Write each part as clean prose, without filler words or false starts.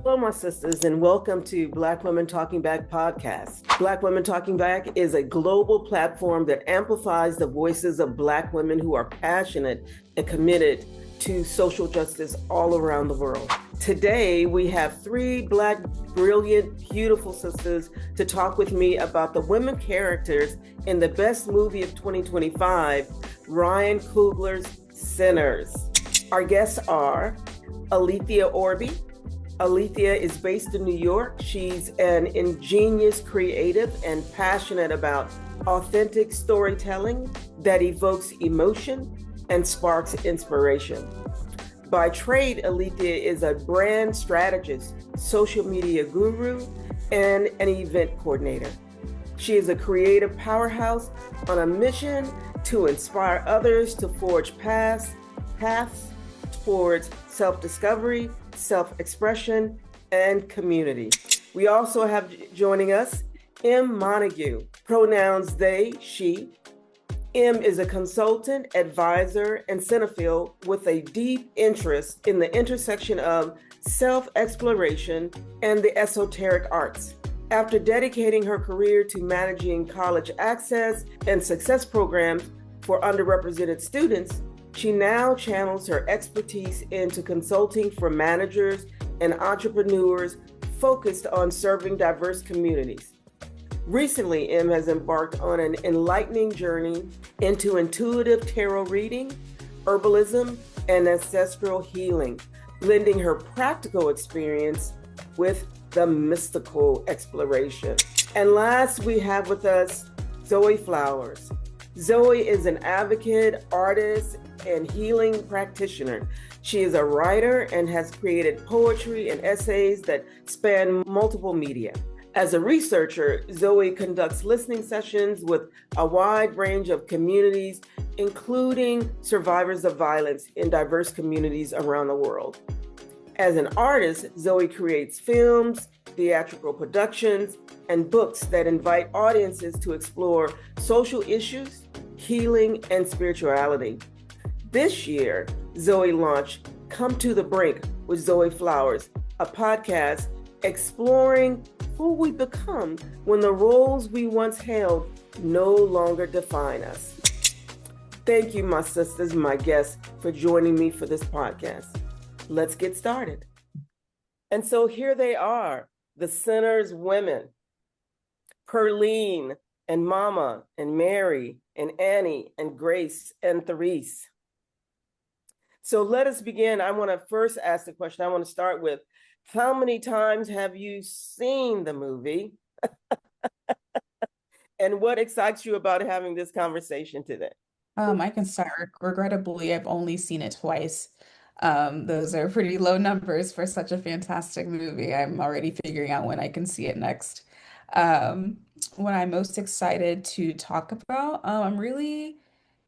Hello, my sisters, and welcome to Black Women Talking Back podcast. Black Women Talking Back is a global platform that amplifies the voices of Black women who are passionate and committed to social justice all around the world. Today, we have three Black, brilliant, beautiful sisters to talk with me about the women characters in the best movie of 2025, Ryan Coogler's Sinners. Our guests are Alethea Orby. Alethea is based in New York. She's an ingenious creative and passionate about authentic storytelling that evokes emotion and sparks inspiration. By trade, Alethea is a brand strategist, social media guru, and an event coordinator. She is a creative powerhouse on a mission to inspire others to forge paths towards self-discovery, self-expression, and community. We also have joining us M. Montague, pronouns they, she. M is a consultant, advisor, and cinephile with a deep interest in the intersection of self-exploration and the esoteric arts. After dedicating her career to managing college access and success programs for underrepresented students, she now channels her expertise into consulting for managers and entrepreneurs focused on serving diverse communities. Recently, M has embarked on an enlightening journey into intuitive tarot reading, herbalism, and ancestral healing, blending her practical experience with the mystical exploration. And last, we have with us Zoe Flowers. Zoe is an advocate, artist, and healing practitioner. She is a writer and has created poetry and essays that span multiple media. As a researcher, Zoe conducts listening sessions with a wide range of communities, including survivors of violence in diverse communities around the world. As an artist, Zoe creates films, theatrical productions, and books that invite audiences to explore social issues, healing, and spirituality. This year, Zoe launched Come to the Brink with Zoe Flowers, a podcast exploring who we become when the roles we once held no longer define us. Thank you, my sisters, my guests, for joining me for this podcast. Let's get started. And so here they are, the Sinners women, Perline and Mama and Mary and Annie and Grace and Therese. So let us begin. I want to first ask the question. I want to start with, how many times have you seen the movie? And what excites you about having this conversation today? I can start. Regrettably, I've only seen it twice. Those are pretty low numbers for such a fantastic movie. I'm already figuring out when I can see it next. Um, what I'm most excited to talk about, I'm really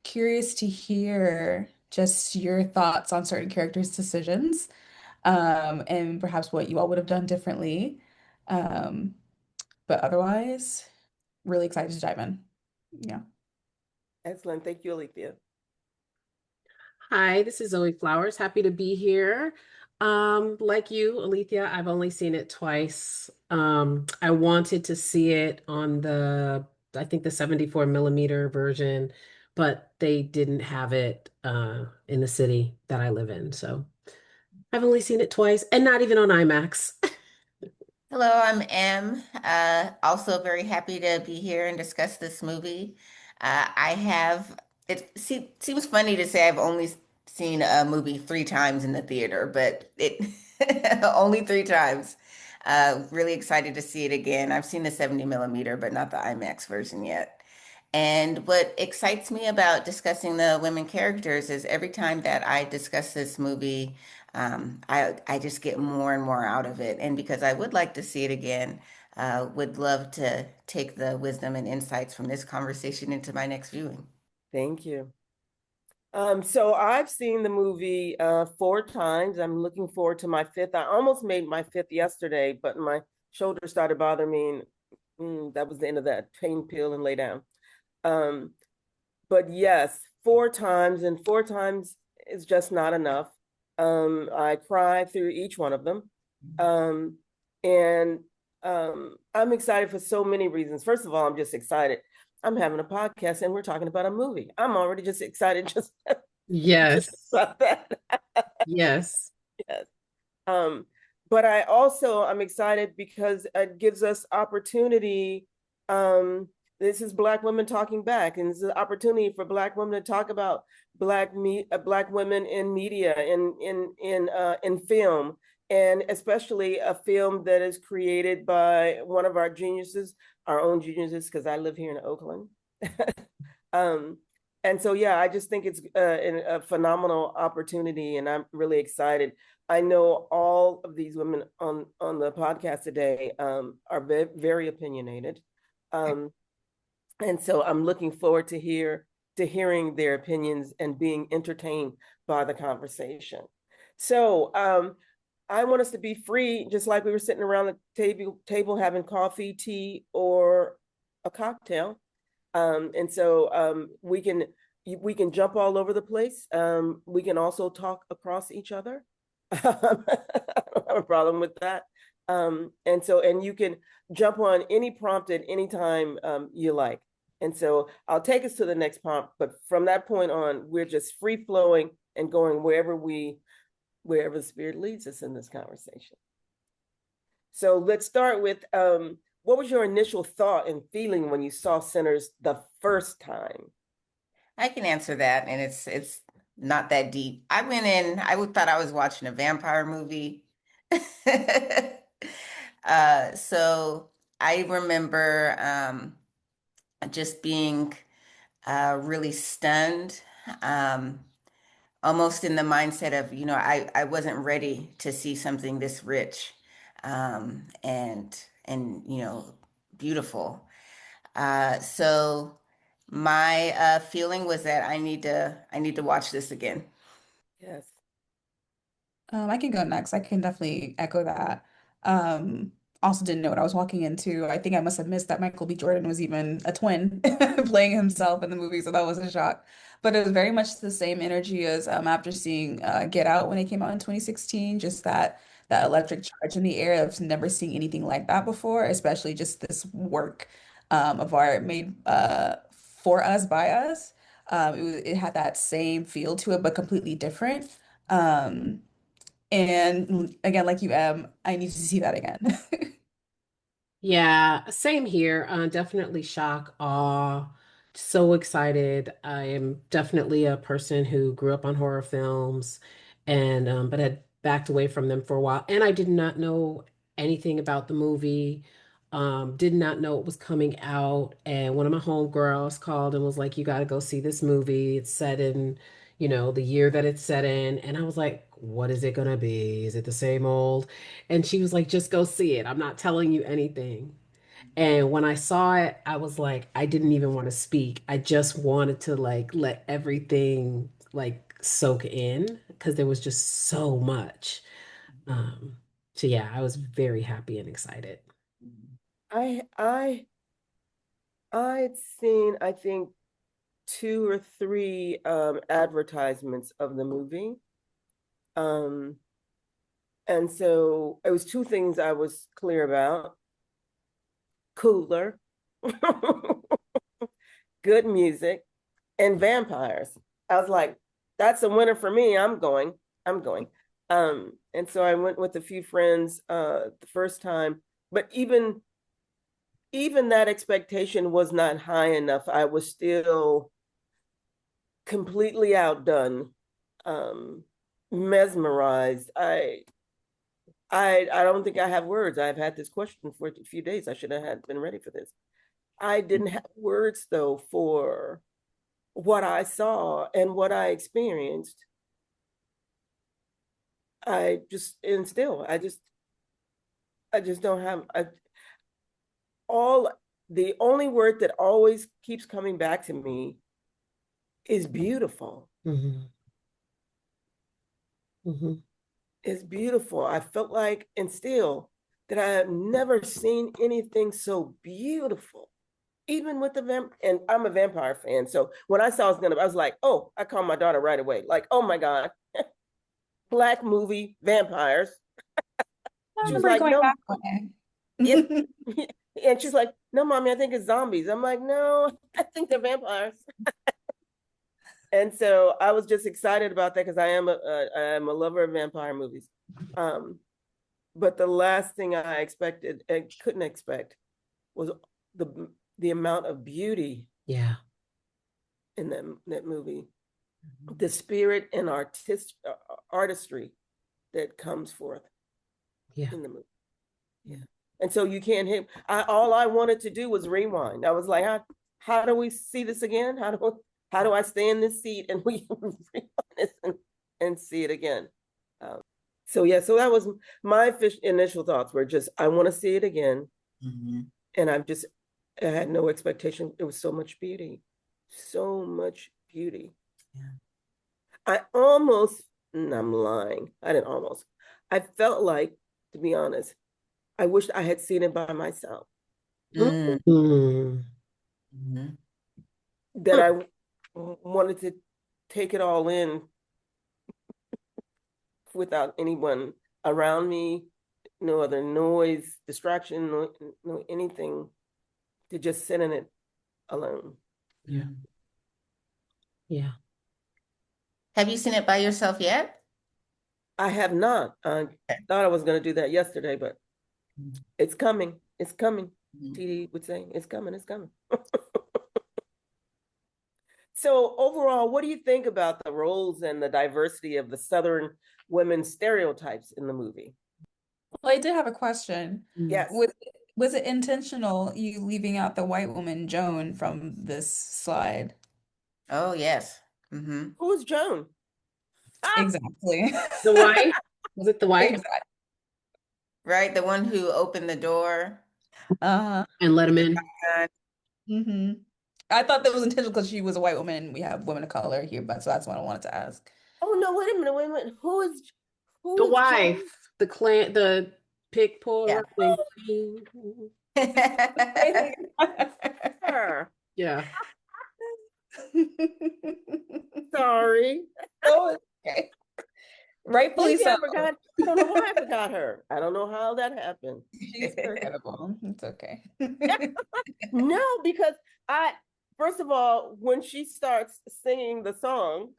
curious to hear just your thoughts on certain characters' decisions, and perhaps what you all would have done differently. Um, but otherwise, really excited to dive in. Yeah. Excellent. Thank you, Alethea. Hi, this is Zoe Flowers. Happy to be here. Like you, Alethea, I've only seen it twice. I wanted to see it on I think the 74 millimeter version, but they didn't have it in the city that I live in. So I've only seen it twice and not even on IMAX. Hello, I'm Em. Also very happy to be here and discuss this movie. Seems funny to say I've only seen a movie three times in the theater, but it only three times. Really excited to see it again. I've seen the 70 millimeter, but not the IMAX version yet. And what excites me about discussing the women characters is every time that I discuss this movie, I just get more and more out of it. And because I would like to see it again, would love to take the wisdom and insights from this conversation into my next viewing. Thank you. So I've seen the movie 4 times. I'm looking forward to my fifth. I almost made my fifth yesterday, but my shoulder started bothering me. And, that was the end of that pain pill and lay down. But yes, 4 times, and 4 times is just not enough. I cried through each one of them. Um, and I'm excited for so many reasons. First of all, I'm just excited. I'm having a podcast and we're talking about a movie. I'm already just excited just Yes. about that. Yes. Yes. Um, but I'm excited because it gives us opportunity. This is Black women talking back, and this is an opportunity for Black women to talk about Black women in media, in film, and especially a film that is created by one of our geniuses, our own geniuses, because I live here in Oakland. um, and so, yeah, I just think it's a phenomenal opportunity, and I'm really excited. I know all of these women on the podcast today are very opinionated, um, and so I'm looking forward to hearing their opinions and being entertained by the conversation. So I want us to be free, just like we were sitting around the table having coffee, tea, or a cocktail. And so we can jump all over the place. We can also talk across each other. I don't have a problem with that. And you can jump on any prompt at any time you like. And so I'll take us to the next prompt, but from that point on, we're just free flowing and going wherever the spirit leads us in this conversation. So let's start with what was your initial thought and feeling when you saw Sinners the first time? I can answer that, and it's not that deep. I went in, thought I was watching a vampire movie. So I remember just being really stunned, almost in the mindset of, I wasn't ready to see something this rich, and beautiful. So my feeling was that I need to watch this again. Yes. I can go next. I can definitely echo that. Um, Also didn't know what I was walking into. I think I must have missed that Michael B. Jordan was even a twin playing himself in the movie, so that was a shock. But it was very much the same energy as after seeing Get Out when it came out in 2016. Just that electric charge in the air of never seeing anything like that before, especially just this work of art made for us by us. It had that same feel to it, but completely different. Um, and again, like you, I need to see that again. Yeah, same here. Definitely shock, awe, so excited. I am definitely a person who grew up on horror films and but had backed away from them for a while. And I did not know anything about the movie. Did not know it was coming out. And one of my homegirls called and was like, "You got to go see this movie. It's set in, the year that it's set in." And I was like, "What is it gonna be? Is it the same old?" And she was like, "Just go see it. I'm not telling you anything." And when I saw it, I was like, I didn't even want to speak. I just wanted to like let everything like soak in because there was just so much. Um, so yeah, I was very happy and excited. I I I'd seen, I think, two or three advertisements of the movie. Um, and so it was two things I was clear about. Coogler, good music, and vampires. I was like, that's a winner for me. I'm going. I'm going. And so I went with a few friends the first time, but even that expectation was not high enough. I was still completely outdone, um, mesmerized. I don't think I have words. I've had this question for a few days. I should have had been ready for this. I didn't have words though for what I saw and what I experienced. I just and still I just don't have all the only word that always keeps coming back to me is beautiful. Hmm. Hmm. It's beautiful. I felt like and still that I have never seen anything so beautiful. Even with the and I'm a vampire fan. So when I saw it was gonna, I was like, oh, I called my daughter right away. Like, oh my God, Black movie, vampires. I She was remember like, going no, that way. yeah. And she's like, no, mommy, I think it's zombies. I'm like, no, I think they're vampires. And so I was just excited about that because I am a lover of vampire movies. But the last thing I expected and couldn't expect was the amount of beauty Yeah. in that movie, the spirit and artistry that comes forth in the movie. Yeah. And so you can't hit. All I wanted to do was rewind. I was like, how do we see this again? How do I stay in this seat and we rewind this and see it again? So that was my initial thoughts were just, I want to see it again. Mhm. And I had no expectation. It was so much beauty. Yeah. I'm lying. I didn't almost. I felt like, to be honest, I wished I had seen it by myself. Mm. Mm. Mhm. That I wanted to take it all in without anyone around me, no other noise, distraction, no anything, to just sit in it alone. Yeah. Yeah. Have you seen it by yourself yet? I have not. I thought I was going to do that yesterday, but it's coming. It's coming. TD would say, it's coming. It's coming. So overall, what do you think about the roles and the diversity of the Southern women stereotypes in the movie? Well, I did have a question. Yes. Was it intentional you leaving out the white woman Joan from this slide? Oh, yes. Mm-hmm. Who's Joan? Exactly. The wife? Was it the wife? Exactly. Right, the one who opened the door. Uh-huh. And let him in. Mm-hmm. I thought that was intentional because she was a white woman. We have women of color here, but so that's what I wanted to ask. Oh no! Wait a minute! Who is The Joan? wife, the pig puller. Yeah. Her. Yeah. Sorry. Oh, okay. Rightfully Maybe so. I forgot. I don't know why I forgot her. I don't know how that happened. She's incredible. It's okay. No, because first of all, when she starts singing the song,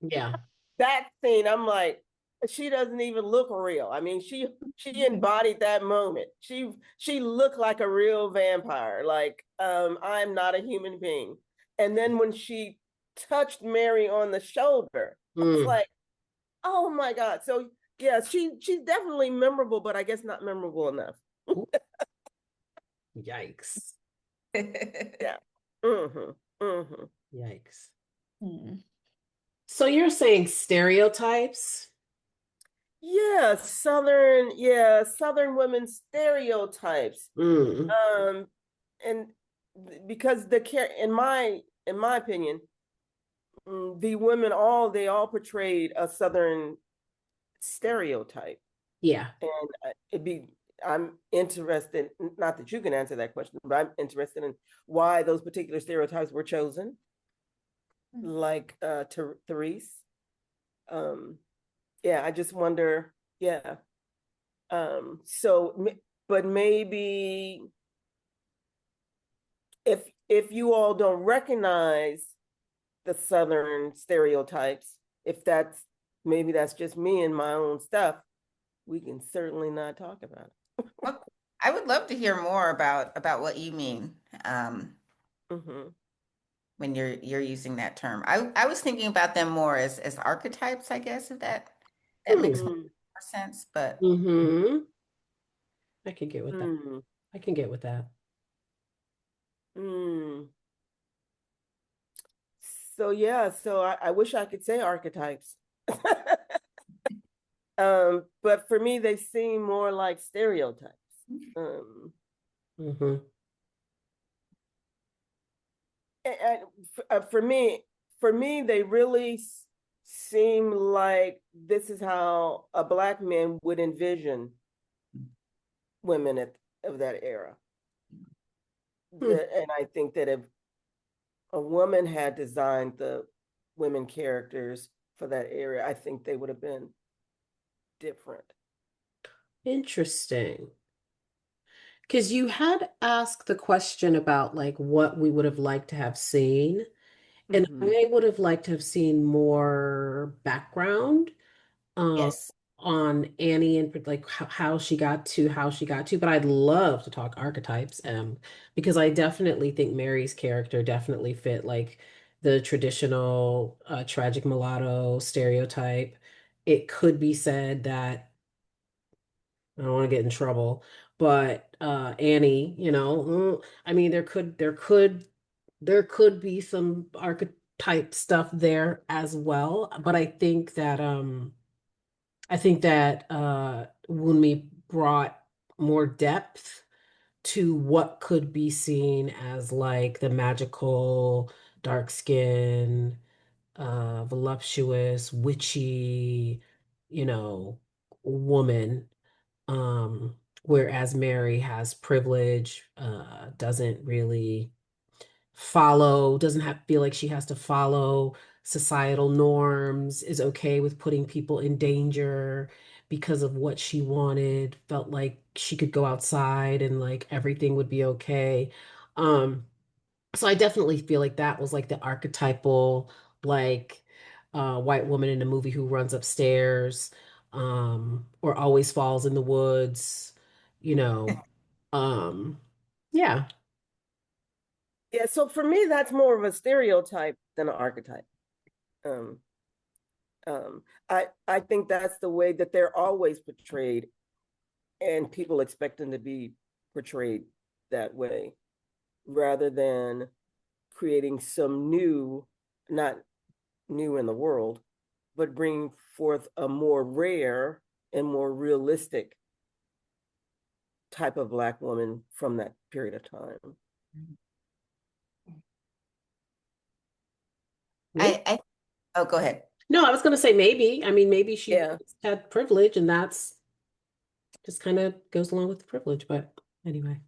Yeah. that scene, I'm like, she doesn't even look real. I mean, she embodied that moment. She looked like a real vampire. Like, I'm not a human being. And then when she touched Mary on the shoulder, I was like, oh my God. So yeah, she's definitely memorable, but I guess not memorable enough. Yikes. Yeah. Mm-hmm. Mm-hmm. Yikes. Hmm. So you're saying stereotypes? Yeah, Southern women stereotypes. Mm. And because in my opinion, the women they all portrayed a Southern stereotype. Yeah. And I'm interested, not that you can answer that question, but I'm interested in why those particular stereotypes were chosen, like Therese. Yeah, I just wonder, yeah. But maybe if you all don't recognize the Southern stereotypes, maybe that's just me and my own stuff, we can certainly not talk about it. Well, I would love to hear more about what you mean when you're using that term. I was thinking about them more as archetypes, I guess, if that makes more sense. But I can get with that. I can get with that. So yeah, I wish I could say archetypes. But for me, they seem more like stereotypes. And for me, they really seem like this is how a Black man would envision women of that era. And I think that if a woman had designed the women characters for that era, I think they would have been different. Interesting. Because you had asked the question about like what we would have liked to have seen, and Hmm. I would have liked to have seen more background um Yes. on Annie and like how she got to how she got to, but I'd love to talk archetypes because I definitely think Mary's character definitely fit like the traditional tragic mulatto stereotype. It could be said that I don't want to get in trouble, but Annie, I mean there could be some archetype stuff there as well, but I think that Wunmi brought more depth to what could be seen as like the magical, dark skin, voluptuous, witchy, you know, woman. Whereas Mary has privilege, doesn't really doesn't have feel like she has to follow societal norms, is okay with putting people in danger because of what she wanted, felt like she could go outside and like everything would be okay. Um, so I definitely feel like that was like the archetypal, like white woman in a movie who runs upstairs, or always falls in the woods, you know. Um, yeah. Yeah, so for me, that's more of a stereotype than an archetype. Um, I think that's the way that they're always portrayed, and people expect them to be portrayed that way, rather than creating some new, not new in the world, but bring forth a more rare and more realistic type of Black woman from that period of time. Maybe. I oh, go ahead. No, I was gonna say maybe. I mean, maybe she Yeah, had privilege and that's just kind of goes along with the privilege, but anyway.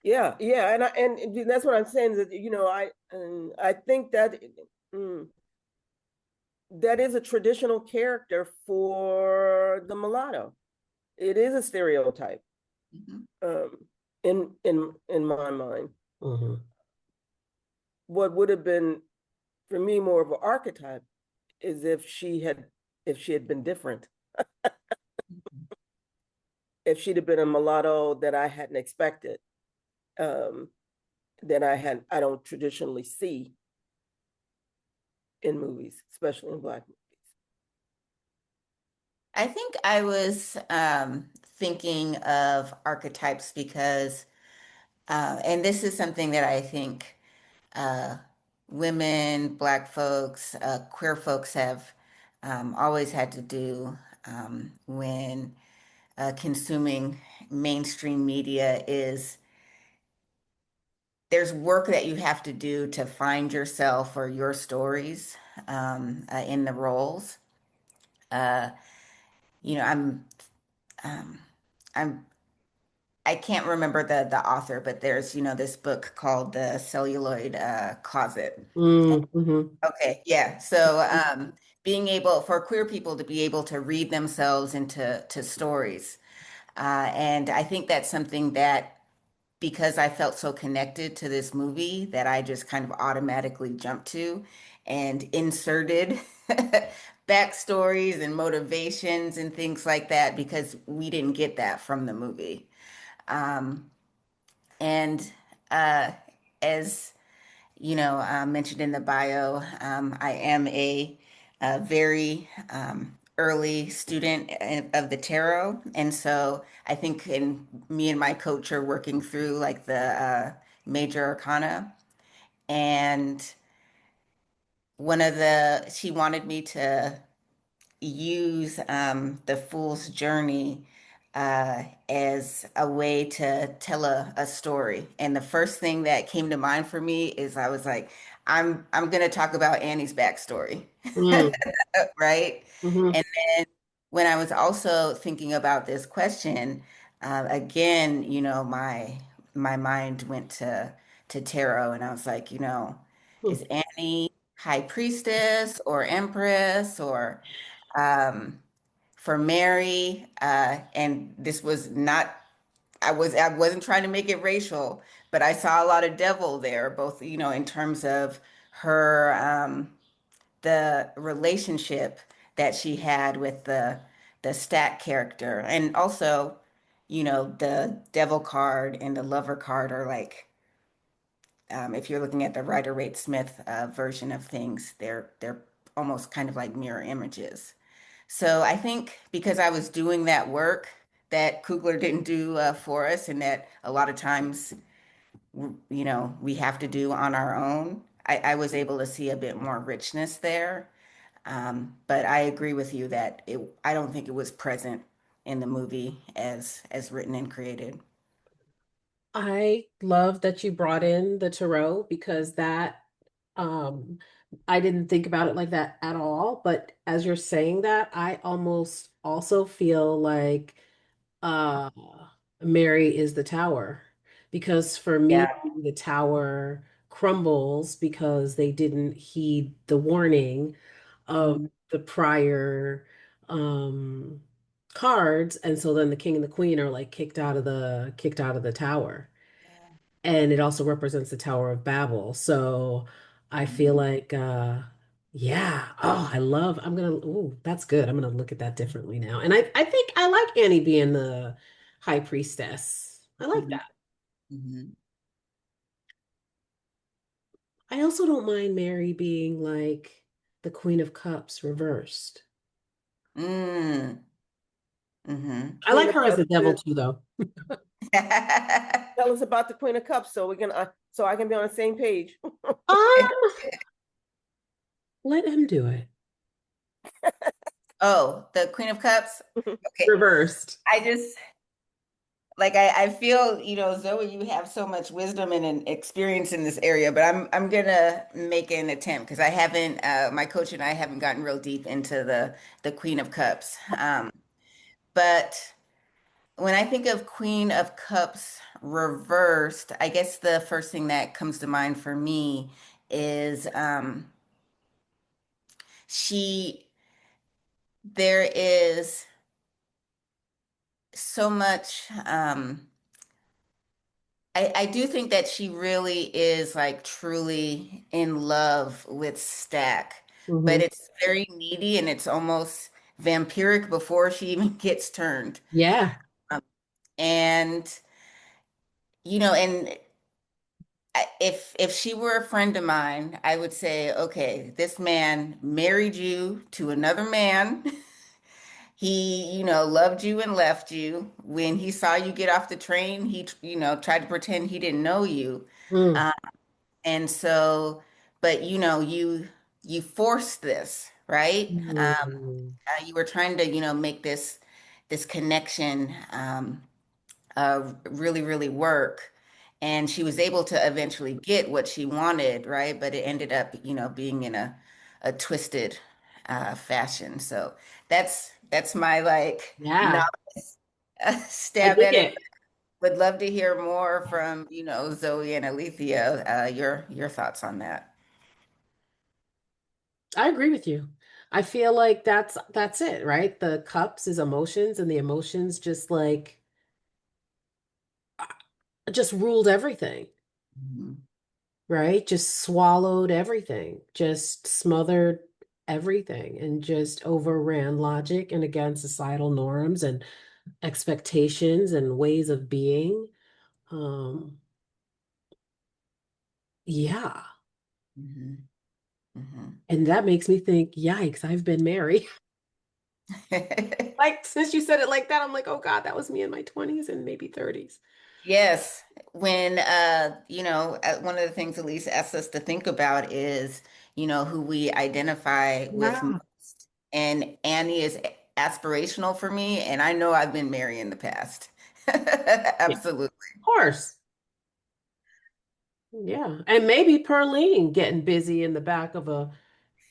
yeah, and that's what I'm saying is that I think that mm, that is a traditional character for the mulatto. It is a stereotype, Mhm. um, in my mind. Hmm. What would have been for me more of an archetype is if she had been different, if she'd have been a mulatto that I hadn't expected, um, that I don't traditionally see in movies, especially in Black movies. I think I was thinking of archetypes because, and this is something that I think uh, women, Black folks, queer folks have always had to do when consuming mainstream media is there's work that you have to do to find yourself or your stories in the roles. Uh, you know, um, I'm I can't remember the author, but there's, this book called The Celluloid Closet. Mm-hmm. Okay, yeah. So being able for queer people to be able to read themselves into to stories. And I think that's something that because I felt so connected to this movie that I just kind of automatically jumped to and inserted backstories and motivations and things like that because we didn't get that from the movie. Um, and uh, as mentioned in the bio, I am a very early student of the tarot. And so I think me and my coach are working through like the major arcana. And she wanted me to use the Fool's Journey as a way to tell a story. And the first thing that came to mind for me is I was like, I'm gonna talk about Annie's backstory, right? Mm-hmm. And then when I was also thinking about this question, again, my mind went to tarot, and I was like, is Annie high priestess or empress or um, for Mary, and this was not, I wasn't trying to make it racial, but I saw a lot of devil there, both, in terms of her, the relationship that she had with the Stack character, and also, the devil card and the lover card are like, if you're looking at the Rider-Waite-Smith version of things, they're almost kind of like mirror images. So I think because I was doing that work that Coogler didn't do for us, and that a lot of times, we have to do on our own, I was able to see a bit more richness there. But I agree with you that I don't think it was present in the movie as written and created. I love that you brought in the tarot because that um I didn't think about it like that at all, but as you're saying that, I almost also feel like uh Mary is the tower because for me Yeah. the tower crumbles because they didn't heed the warning of Mhm. the prior um cards, and so then the king and the queen are like kicked out of the tower, and it also represents the Tower of Babel. So I feel Mhm. like yeah, oh, I'm gonna, oh, that's good. I'm gonna look at that differently now. And I think I like Annie being the high priestess. I like Mhm. that. Mhm. I also don't mind Mary being like the Queen of Cups reversed. Mm. Mhm. I Queen like of her as the Cups. devil too, though. Tell us about the Queen of Cups so we can so I can be on the same page. Um, let him do it. Oh, the Queen of Cups. Okay. Reversed. I just like I feel, Zoe, you have so much wisdom and an experience in this area, but I'm gonna make an attempt because I haven't my coach and I haven't gotten real deep into the Queen of Cups. But when I think of Queen of Cups reversed, I guess the first thing that comes to mind for me is she there is so much I do think that she really is like truly in love with Stack, Hmm. but it's very needy and it's almost vampiric before she even gets turned. Yeah. Um, and and if she were a friend of mine, I would say, okay, this man married you to another man. He, loved you and left you. When he saw you get off the train, he, tried to pretend he didn't know you. Mm. Um, And so, but you forced this, right? Mm. You were trying to, make this connection really, really work. And she was able to eventually get what she wanted, right? But it ended up, being in a twisted fashion. So that's my like Yeah. novice I stab dig at it. it. Would love to hear more from, Zoe and Alethea, your thoughts on that. I agree with you. I feel like that's it, right? The cups is emotions, and the emotions just like just ruled everything, Mhm. right? Just swallowed everything, just smothered everything, and just overran logic and again societal norms and expectations and ways of being. Um, yeah. Mhm. Mhm. And that makes me think, yikes, I've been married. Like since you said it like that, I'm like, oh God, that was me in my 20s and maybe 30s. Yes, when one of the things Elise asks us to think about is, who we identify with Yeah. most. And Annie is aspirational for me, and I know I've been married in the past. Yeah, Absolutely. of course. Yeah. And maybe Perlene getting busy in the back of a,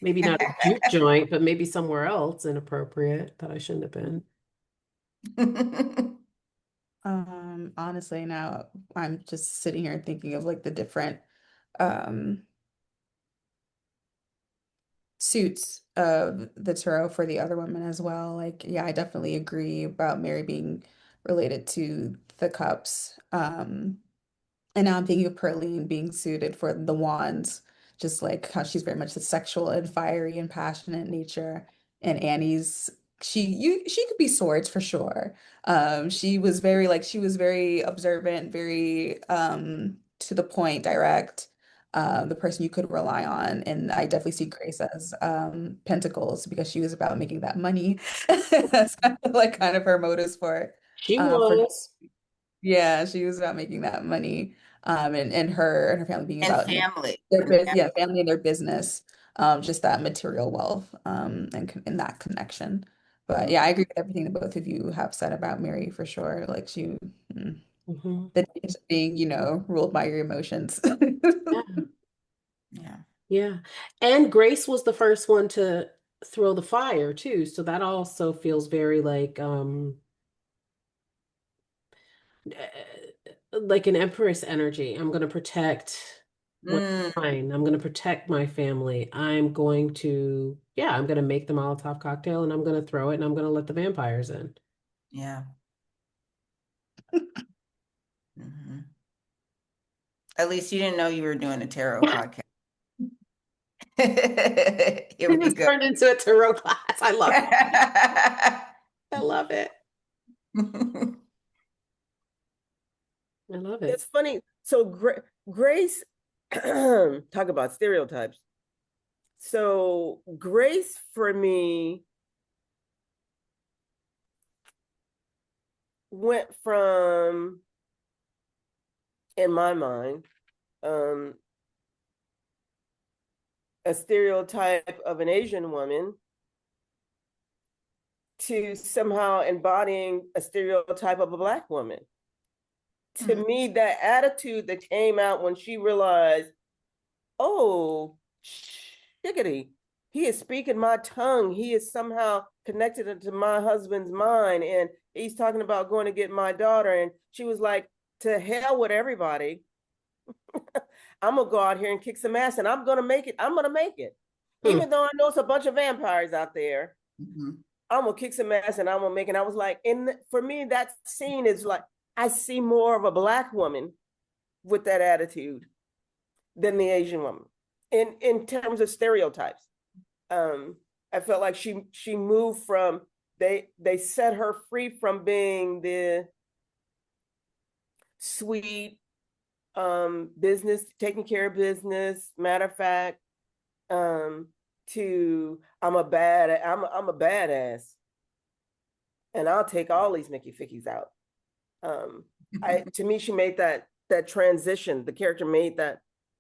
maybe not a juke joint, but maybe somewhere else inappropriate that I shouldn't have been. Honestly, now I'm just sitting here thinking of like the different um suits the tarot for the other women as well. Like, yeah, I definitely agree about Mary being related to the cups. And now I'm thinking of Perline being suited for the wands, just like how she's very much the sexual and fiery and passionate nature. And Annie's she could be swords for sure. She was very observant, very to the point, direct, the person you could rely on. And I definitely see Grace as pentacles because she was about making that money. That's kind of her motives She for was. yeah, she was about making that money, and her family being And about, family. their And business, family. yeah, family and their business, just that material wealth, and that connection. But yeah, I agree with everything that both of you have said about Mary for sure. Like mm, Hmm. the danger of being, ruled by your emotions. Yeah. Yeah. Yeah. And Grace was the first one to throw the fire too. So that also feels very like an empress energy. I'm going to protect what's Mm, mine. I'm going to protect my family. I'm going to make the Molotov cocktail and I'm going to throw it and I'm going to let the vampires in. yeah. Hmm. At least you didn't know you were doing a tarot podcast. Here It we just go. turned into a tarot class. I love it. I love it. I love It's it. funny. So Grace, talk about stereotypes. So Grace for me went from, in my mind, um, a stereotype of an Asian woman to somehow embodying a stereotype of a Black woman. To me, that attitude that came out when she realized, oh, shiggity, he is speaking my tongue. He is somehow connected to my husband's mind. And he's talking about going to get my daughter. And she was like, to hell with everybody. I'm going to go out here and kick some ass and I'm going to make it. I'm going to make it. Hmm. Even though I know it's a bunch of vampires out there, Mhm. I'm going to kick some ass and I'm going to make it. I was like, for me, that scene is like, I see more of a Black woman with that attitude than the Asian woman in terms of stereotypes. I felt like she moved from, they set her free from being the sweet, business, taking care of business, matter of fact, to I'm a badass and I'll take all these Mickey Fickies out. To me, she made that transition. The character made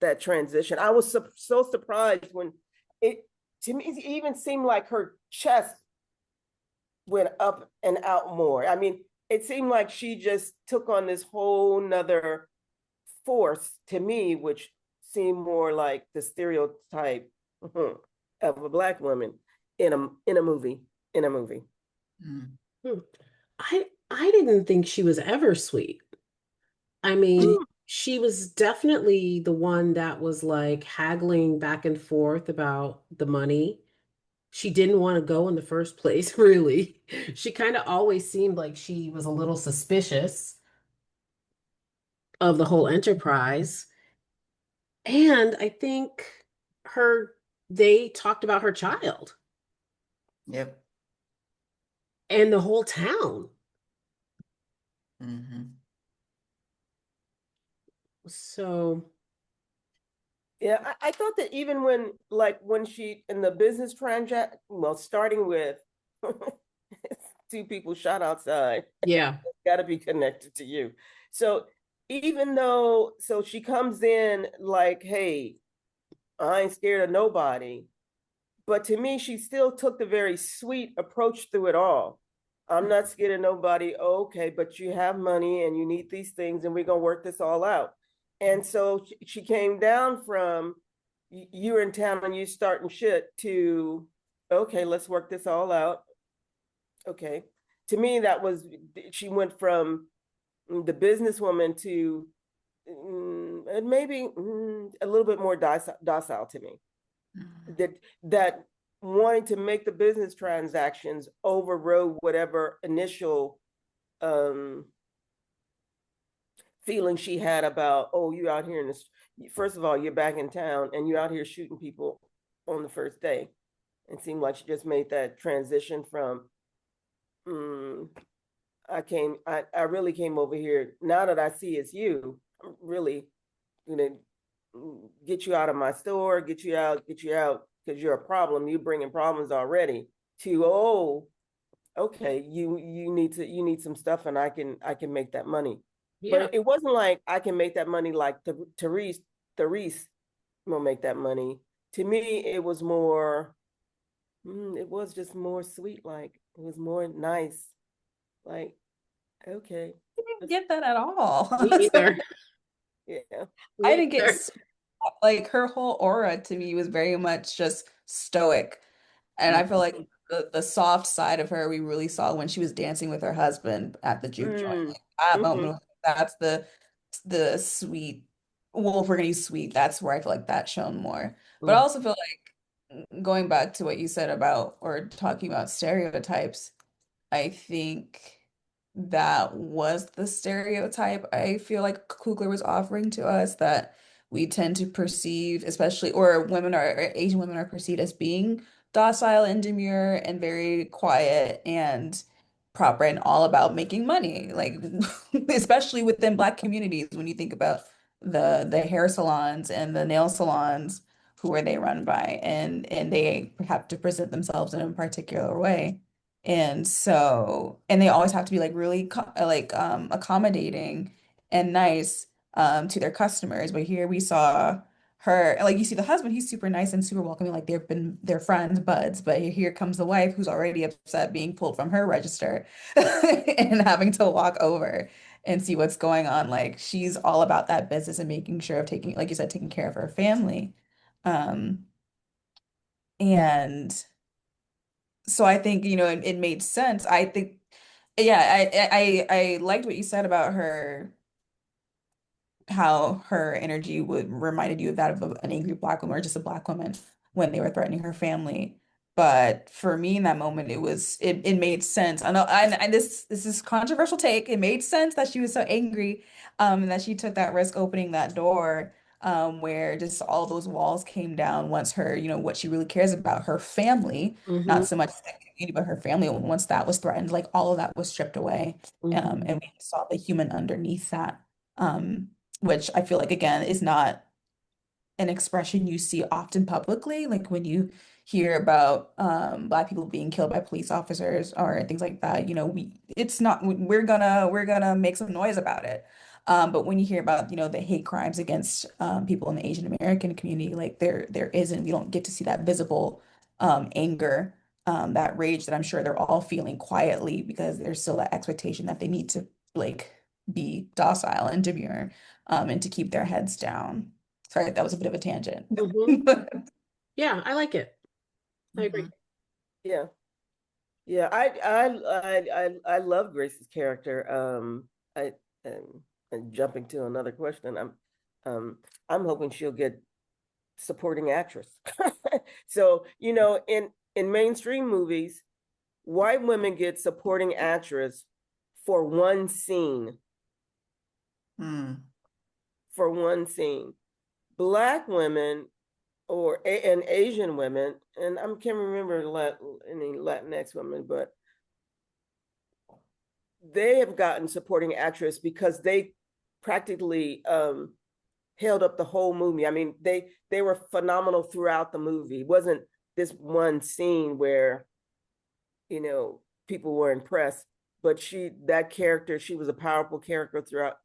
that transition. I was so surprised when it, to me, it even seemed like her chest went up and out more. I mean, it seemed like she just took on this whole nother force to me, which seemed more like the stereotype of a Black woman in a movie. Mm. Hmm. I didn't think she was ever sweet. I mean, she was definitely the one that was like haggling back and forth about the money. She didn't want to go in the first place, really. She kind of always seemed like she was a little suspicious of the whole enterprise. And I think her they talked about her child Yep. and the whole town. Hmm. So, Yeah, I thought that even when she in the business transact, well, starting with two people shot outside, yeah. got to be connected to you. So even though, so she comes in like, hey, I ain't scared of nobody. But to me, she still took the very sweet approach through it all. I'm not scared of nobody. Okay, but you have money and you need these things, and we're gonna work this all out. And so she came down from you're in town and you starting shit to okay, let's work this all out. Okay. To me, that was she went from the businesswoman to maybe a little bit more docile to me. that wanting to make the business transactions overrode whatever initial feeling she had about, oh, you out here in this, first of all, you're back in town and you're out here shooting people on the first day. It seemed like she just made that transition from, I really came over here. Now that I see it's you, I'm really gonna get you out of my store, get you out, because you're a problem. You're bringing problems already. To, oh, okay, you need some stuff, and I can make that money. Yeah. But it wasn't like I can make that money like Therese will make that money. To me, it was more. It was just more sweet. Like it was more nice. Like, okay. I didn't get that at all. Me either. Yeah. I Me didn't get either. like her whole aura to me was very much just stoic. And I feel like the soft side of her we really saw when she was dancing with her husband at the juke joint. Mm. Like that Mhm. moment, that's the sweet. Well, if we're gonna use sweet, that's where I feel like that shone more. But I Mm. also feel like going back to what you said about or talking about stereotypes, I think that was the stereotype I feel like Coogler was offering to us that we tend to perceive, especially, or women are, or Asian women are perceived as being docile and demure and very quiet and proper and all about making money. Like, especially within Black communities, when you think about the hair salons and the nail salons, who are they run by? And they have to present themselves in a particular way. And so, and they always have to be like really accommodating and nice to their customers. But here we saw her, like you see the husband, he's super nice and super welcoming, like they've been their friends, buds. But here comes the wife who's already upset being pulled from her register and having to walk over and see what's going on. Like she's all about that business and making sure of taking, like you said, taking care of her family. Um, and so I think, it made sense. I think, yeah, I liked what you said about her, how her energy would reminded you of that of an angry Black woman or just a Black woman when they were threatening her family. But for me in that moment, it made sense. I know, and this is controversial take. It made sense that she was so angry, and that she took that risk opening that door, where just all those walls came down once her, what she really cares about, her family, Mm-hmm. not so much the community, but her family. Once that was threatened, like all of that was stripped away, Mm-hmm. and we saw the human underneath that. Which I feel like again is not an expression you see often publicly. Like when you hear about Black people being killed by police officers or things like that, it's not we're gonna make some noise about it. But when you hear about the hate crimes against people in the Asian American community, like there isn't we don't get to see that visible anger, that rage that I'm sure they're all feeling quietly because there's still that expectation that they need to like be docile and demure, and to keep their heads down. Sorry, that was a bit of a tangent. Mm-hmm. Yeah, I like it. I agree. Mhm. Yeah. Yeah, I love Grace's character. And jumping to another question, I'm hoping she'll get supporting actress. So, in mainstream movies, white women get supporting actress for one scene, Hmm. for one scene. Black women and Asian women, and I can't remember any Latinx women, but they have gotten supporting actress because they practically held up the whole movie. I mean, they were phenomenal throughout the movie. It wasn't this one scene where people were impressed, but that character, she was a powerful character throughout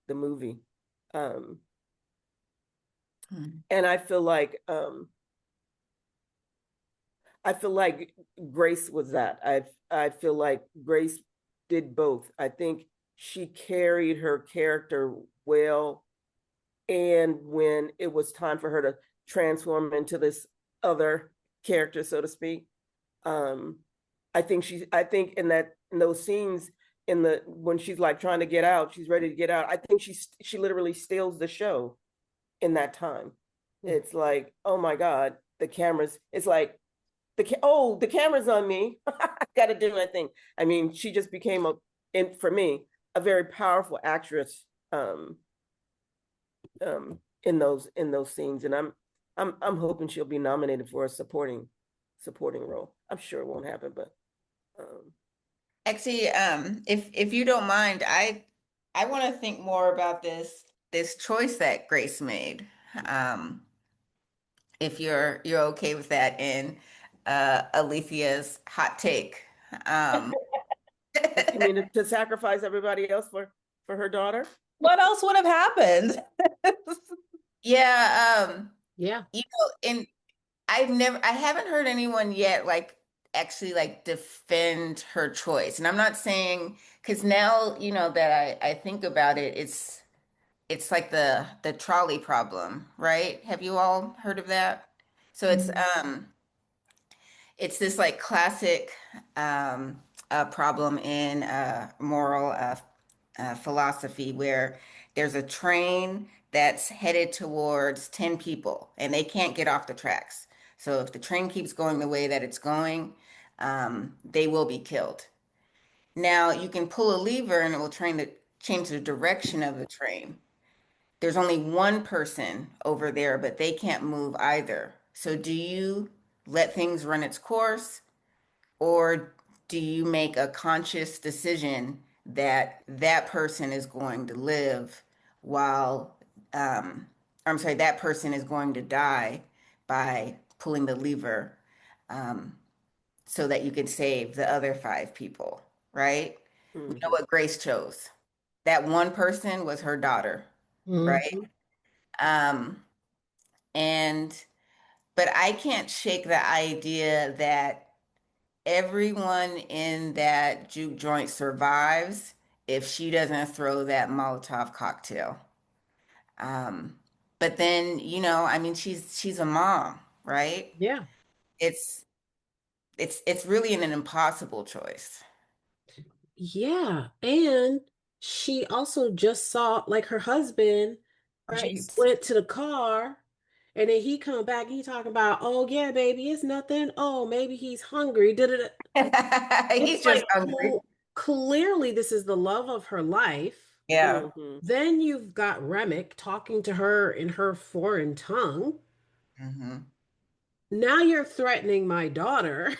the movie. And I feel like Grace was that. I feel like Grace did both. I think she carried her character well, and when it was time for her to transform into this other character, so to speak, I think in those scenes when she's like trying to get out, she's ready to get out. I think she literally steals the show in that time. It's like, oh my God, the cameras. It's like the camera's on me. I got to do my thing. I mean, she just became for me, a very powerful actress in those scenes, and I'm hoping she'll be nominated for a supporting role. I'm sure it won't happen, but um, Actually, if you don't mind, I want to think more about this choice that Grace made. Um, if you're okay with that in Alethea's hot take. Um, you mean to sacrifice everybody else for her daughter? What else would have happened? yeah, Yeah. and I haven't heard anyone yet like actually like defend her choice. And I'm not saying because now, that I think about it, it's like the trolley problem, right? Have you all heard of that? So it's this like classic problem in moral philosophy where there's a train that's headed towards 10 people and they can't get off the tracks. So if the train keeps going the way that it's going, they will be killed. Now you can pull a lever and it will change the direction of the train. There's only one person over there, but they can't move either. So do you let things run its course, or do you make a conscious decision that that person is going to live while, I'm sorry, that person is going to die by pulling the lever, um, so that you can save the other five people, right? We know Mhm. what Grace chose. That one person was her daughter, right? Mhm. Um, and but I can't shake the idea that everyone in that juke joint survives if she doesn't throw that Molotov cocktail. Um, but then, I mean, she's a mom, right? Yeah. It's it's really an impossible choice. Yeah. And she also just saw like her husband just Right. went to the car and then he come back, he talking about, oh yeah, baby, it's nothing. Oh, maybe he's hungry. Da-da-da. It's He's just like, hungry. well, clearly this is the love of her life. Yeah. Mhm. Then you've got Remick talking to her in her foreign tongue. Hmm. Now you're threatening my daughter.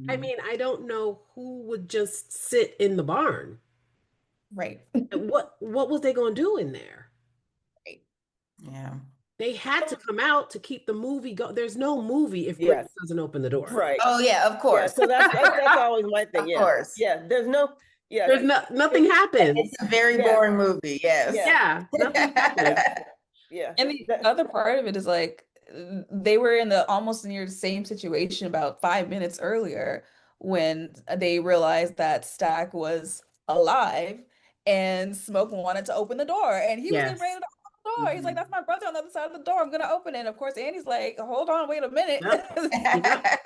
I Hmm. mean, I don't know who would just sit in the barn. Right. What was they going to do in there? Right. Yeah. They had to come out to keep the movie go. There's no movie if Grace Yes, doesn't open the door. right. Oh yeah, of Yeah, course. so that's always my thing. Of Yeah, course. yeah. There's no, yeah, There's nothing it, happens. It's a very yeah, boring movie, yes. yeah, Yeah, nothing happens. yeah. And the That, other part of it is like they were in the almost near the same situation about 5 minutes earlier when they realized that Stack was alive and Smoke wanted to open the door and he was getting ready Yes. to open the door. He's like, Mhm. "That's my brother on the other side of the door. I'm gonna open it." And of course, Andy's like, "Hold on, wait a minute." Yep. Yep.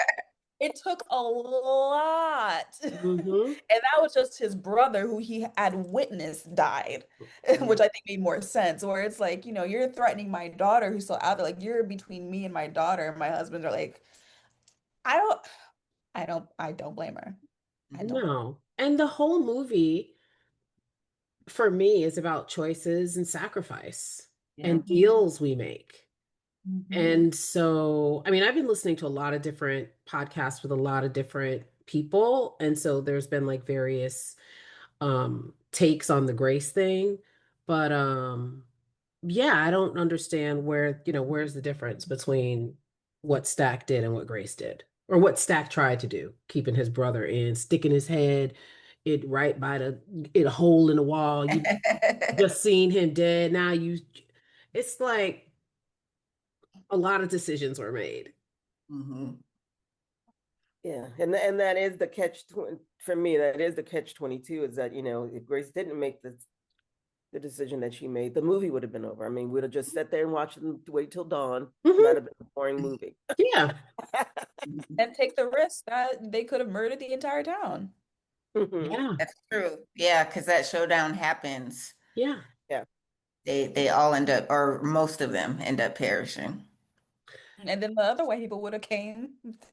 It took a lot. Hmm. And that was just his brother who he had witnessed died, Yeah. which I think made more sense. Where it's like, you're threatening my daughter who's still out there. Like you're between me and my daughter. And my husband are like, I don't, I don't blame her. I don't blame No. And the whole movie for me is about choices and sacrifice Yeah. and deals we make. her. And so, I mean, I've been listening to a lot of different podcasts with a lot of different people. And so there's been like various takes on the Grace thing. But yeah, I don't understand where's the difference between what Stack did and what Grace did, or what Stack tried to do, keeping his brother in, sticking his head it right by a hole in the wall. You just seen him dead. Now it's like a lot of decisions were made. Mhm. yeah, and that is the for me. That is the catch 22. Is that if Grace didn't make the decision that she made, the movie would have been over. I mean, we'd have just sat there and watched it and wait till dawn. Hmm. That'd have been a boring movie. Yeah. And take the risk that they could have murdered the entire town. Mhm. Yeah. That's true. Yeah, because that showdown happens. Yeah. Yeah. They all end up, or most of them end up perishing. And then the other white people would have came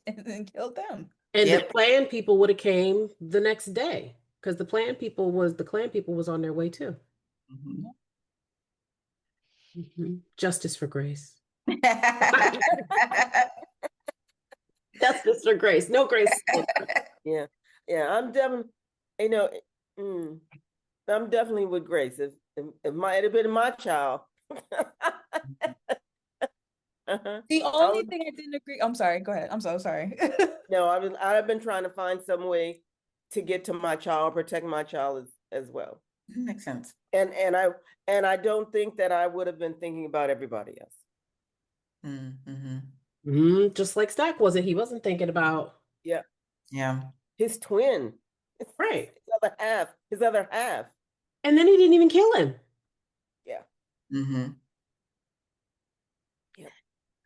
and killed them. And the Yep. Klan people would have came the next day because the Klan people was on their way too. Mhm. Justice for Grace. Justice for Grace. No Grace. Yeah, yeah. I'm definitely, you know, I'm definitely with Grace. If it had been my child. The I only would, thing I didn't agree, I'm sorry, go ahead. I'm so sorry. no, I've been trying to find some way to get to my child, protect my child as well. Makes sense. And I don't think that I would have been thinking about everybody else. Just like Stack wasn't. He wasn't thinking about. Yeah. Yeah. His twin. Right. His other half. And then he didn't even kill him. Yeah. Mm-hmm. Yep.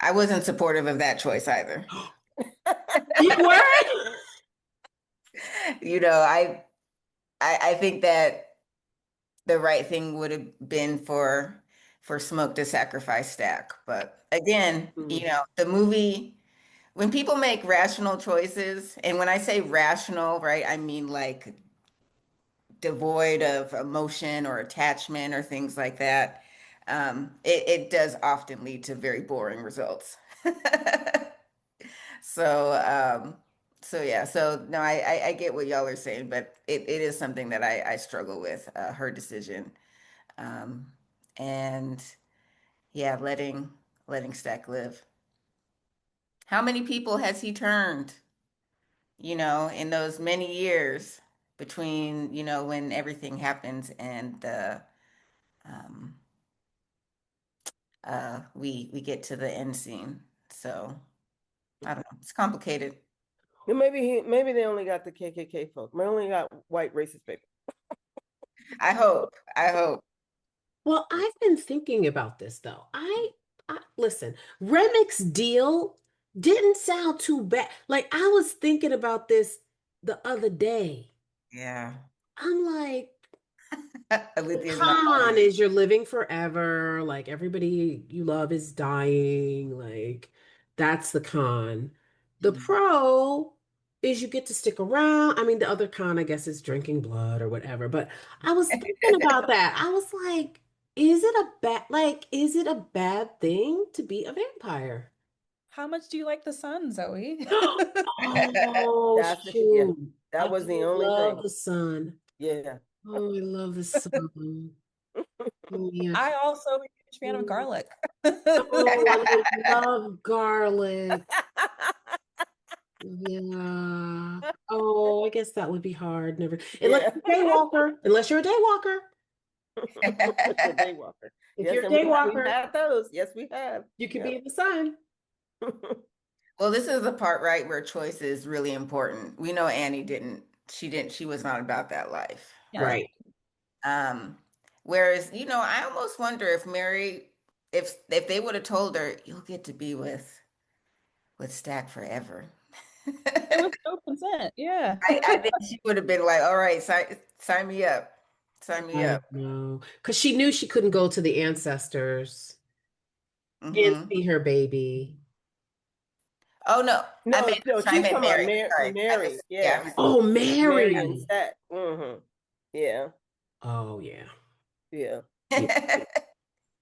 I wasn't supportive of that choice either. You were? I think that the right thing would have been for Smoke to sacrifice Stack. But again, the movie, when people make rational choices, and when I say rational, right, I mean like devoid of emotion or attachment or things like that, it does often lead to very boring results. So yeah, so no, I get what y'all are saying, but it is something that I struggle with, her decision. And yeah, letting Stack live. How many people has he turned, in those many years between, when everything happens and um we get to the end scene. So I don't know. It's complicated. Maybe they only got the KKK folk. They only got white racist people. I hope. I hope. Well, I've been thinking about this though. I listen, Remix deal didn't sound too bad. Like I was thinking about this the other day. Yeah. I'm like, Olivia's not con is you're living forever. Like everybody you love is dying. Like that's the con. The pro is you get to stick around. I mean, the other con, I guess, is drinking blood or whatever. But I was thinking about that. I was like, is it a bad thing to be a vampire? How much do you like the sun, Zoe? Oh, Yeah, shoot. I that was the only love thing. the sun. Yeah. Oh, I love the sun. Oh, yeah. I also am a huge fan of garlic. Oh, I love garlic. Yeah. Oh, I guess that would be hard. Never. Unless Yeah. you're a daywalker. Unless you're a daywalker. The daywalker. If Yes, you're a and we've daywalker, had those. Yes, we have. you could Yep. be in the sun. Well, this is the part, right, where choice is really important. We know Annie she was not about that life, Yeah. right? Whereas, I almost wonder if Mary, if they would have told her, you'll get to be with Stack forever. It was no consent. Yeah. I think she would have been like, all right, sign me up. Sign me I up. know. Because she knew she couldn't go to the ancestors and Mm-hmm. see her baby. Oh no, No, I she's meant talking about Mary. Sorry. Mary. Yeah. Oh, Mary and Mary. Stack. Yeah. Oh, yeah. Yeah. Yeah. Yeah.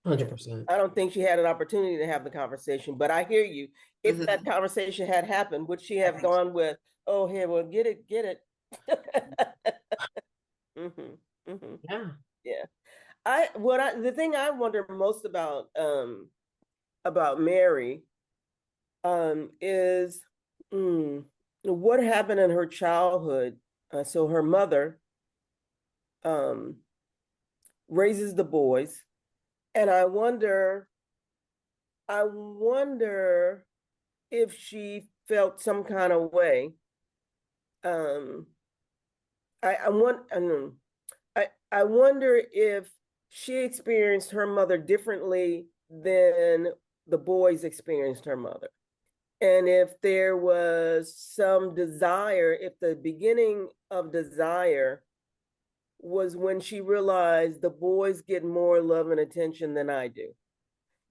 100%. I don't think she had an opportunity to have the conversation, but I hear you. If Mhm. that conversation had happened, would she I have think gone with, oh, here, well, get it. Yeah. Yeah. The thing I wonder most about Mary is what happened in her childhood. So her mother um raises the boys, and I wonder if she felt some kind of way. Um, I want I, don't know. I wonder if she experienced her mother differently than the boys experienced her mother. And if there was some desire, if the beginning of desire was when she realized the boys get more love and attention than I do.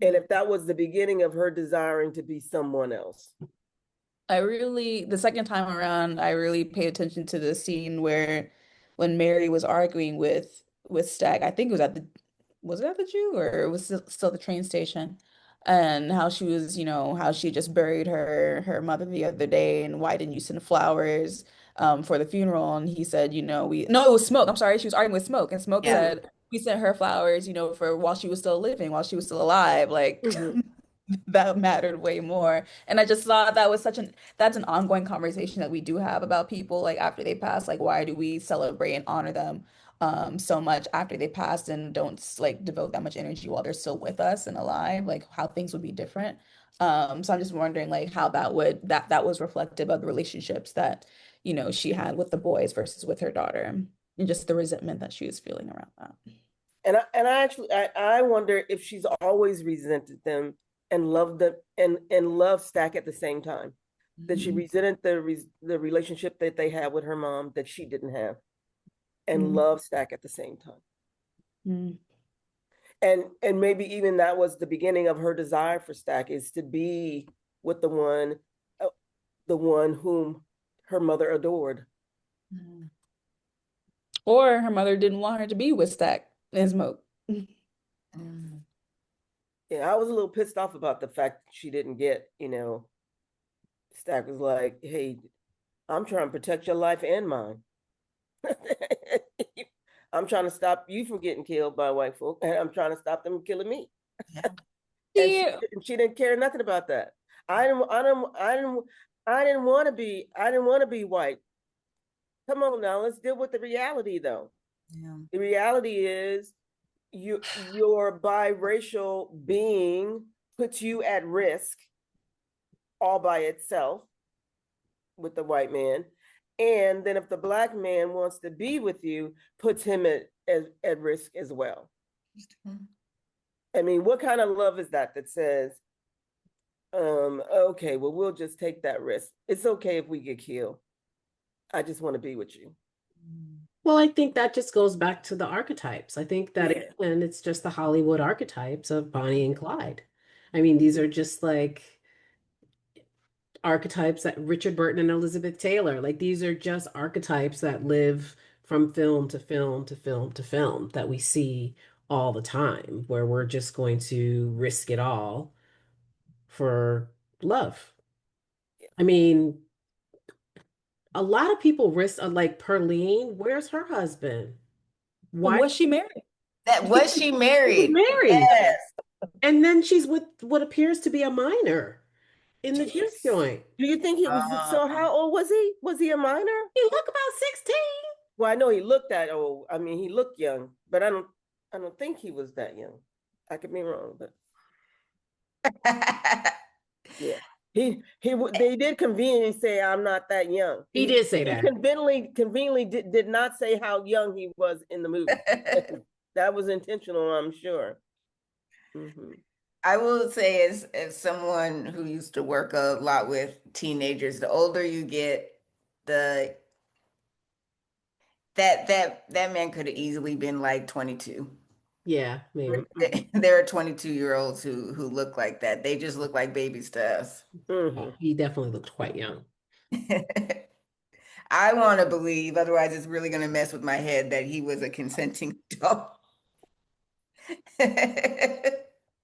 And if that was the beginning of her desiring to be someone else. The second time around, I really paid attention to the scene where when Mary was arguing with Stag, I think it was was it at the Jew or it was still the train station? And how she was, how she just buried her mother the other day, and why didn't you send flowers for the funeral? And he said, we no, it was Smoke. I'm sorry, she was arguing with Smoke, and Smoke Yeah. said we sent her flowers, for while she was still living, while she was still alive. Like that mattered way more. And I just thought that's an ongoing conversation that we do have about people like after they pass. Like, why do we celebrate and honor them so much after they passed and don't like devote that much energy while they're still with us and alive? Like how things would be different. So I'm just wondering like how that was reflective of the relationships that, she had with the boys versus with her daughter, and just the resentment that she was feeling around that. And I actually I wonder if she's always resented them and loved them and loved Stack at the same time. That she resented the relationship that they had with her mom that she didn't have, and loved Stack at the same time. And maybe even that was the beginning of her desire for Stack, is to be with the one whom her mother adored. Or her mother didn't want her to be with Stack and Smoke. Yeah, I was a little pissed off about the fact she didn't get, Stack was like, hey, I'm trying to protect your life and mine. I'm trying to stop you from getting killed by white folk, and I'm trying to stop them from killing me. Yeah. And she didn't care nothing about that. I didn't want to be white. Come on now, let's deal with the reality though. Yeah. The reality is your biracial being puts you at risk all by itself with the white man. And then if the black man wants to be with you, puts him at risk as well. I mean, what kind of love is that says, okay, well, we'll just take that risk. It's okay if we get killed. I just want to be with you. Well, I think that just goes back to the archetypes. I think that again, it's just the Hollywood archetypes of Bonnie and Clyde. I mean, these are just like archetypes that Richard Burton and Elizabeth Taylor, like these are just archetypes that live from film to film to film to film that we see all the time, where we're just going to risk it all for love. I mean, a lot of people risk, like Perlene, where's her husband? Why Was she married? Was she married? married? Yes. And then she's with what appears to be a minor in the juice joint. Do you think he was, so how old was he? Was he a minor? He looked about 16. Well, I know he looked that old. I mean, he looked young, but I don't think he was that young. I could be wrong, but yeah. They did conveniently say I'm not that young. He did say that. Conveniently did not say how young he was in the movie. That was intentional, I'm sure. I will say, as someone who used to work a lot with teenagers, the older you get, that man could have easily been like 22. Yeah, maybe. There are 22-year-olds who look like that. They just look like babies to us. He definitely looked quite young. I want to believe, otherwise it's really going to mess with my head, that he was a consenting adult.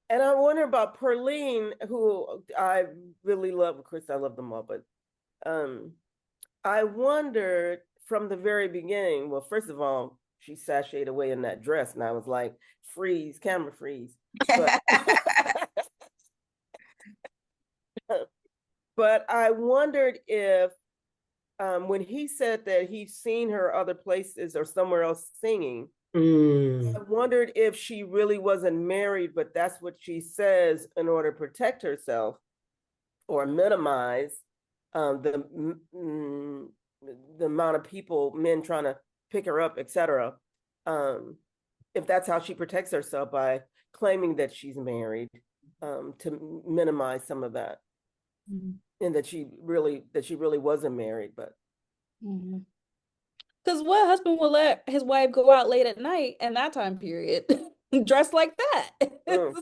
And I wonder about Perlene, who I really love. Of course, I love them all, but I wondered from the very beginning. Well, first of all, she sashayed away in that dress, and I was like, freeze, camera freeze. But I wondered if when he said that he's seen her other places or somewhere else singing, I wondered if she really wasn't married, but that's what she says in order to protect herself or minimize the amount of people, men trying to pick her up, etc. If that's how she protects herself, by claiming that she's married, to minimize some of that, and that she really wasn't married, but. Because what husband will let his wife go out late at night in that time period? dressed like that.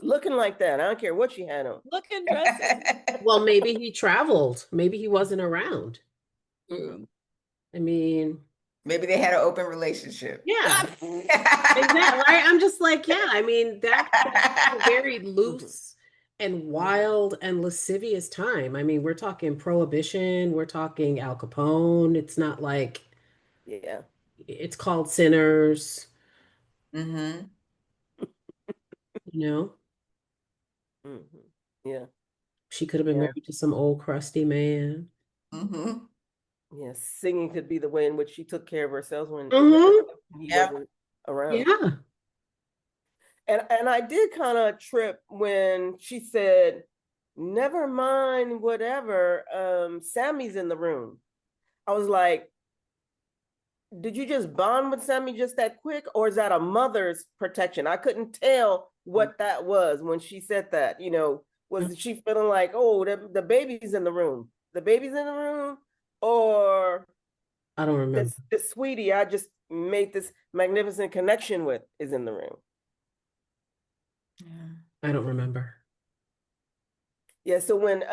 Looking like that. I don't care what she had on. Looking dressing. Well, maybe he traveled. Maybe he wasn't around. True. I mean, Maybe they had an open relationship. yeah. Exactly, right? I'm just like, yeah, I mean, that was a very loose and wild and lascivious time. I mean, we're talking Prohibition, we're talking Al Capone. It's not like Yeah. it's called Sinners, Mm-hmm. you know? Yeah. She could have been Yeah. married to some old crusty man. Mm-hmm. Yeah. Singing could be the way in which she took care of herself when he Yeah. wasn't around. Yeah. And I did kind of trip when she said, never mind whatever, Sammy's in the room. I was like, did you just bond with Sammy just that quick, or is that a mother's protection? I couldn't tell what that was when she said that. Was she feeling like, oh, the baby's in the room, the baby's in the room, or I don't remember. this sweetie I just made this magnificent connection with is in the room? Yeah. I don't remember. Yeah. So when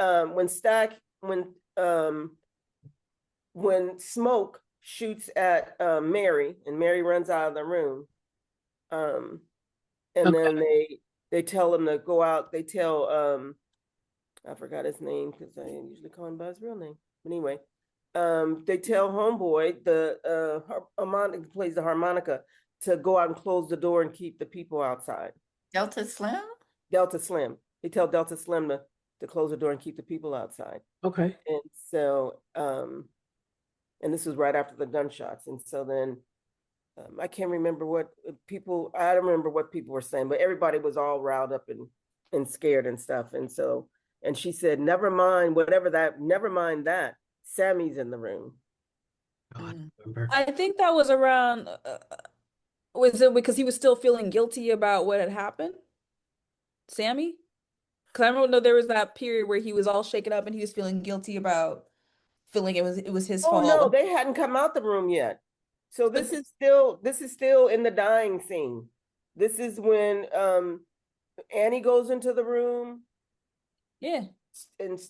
Smoke shoots at Mary and Mary runs out of the room, and then they tell him to go out. They tell I forgot his name because I usually call him by his real name. But anyway, they tell Homeboy the harmonica plays the harmonica to go out and close the door and keep the people outside. Delta Slim? Delta Slim. They tell Delta Slim to close the door and keep the people outside. Okay. And so, and this was right after the gunshots. And so then I can't remember I don't remember what people were saying, but everybody was all riled up and scared and stuff. And so, and she said, never mind that, Sammy's in the room. Oh, I don't remember. I think that was around, was it because he was still feeling guilty about what had happened? Sammy? Because I remember there was that period where he was all shaken up and he was feeling guilty about feeling it was his Oh fault. no, they hadn't come out the room yet. So this is still in the dying scene. This is when Annie goes into the room. Yeah. And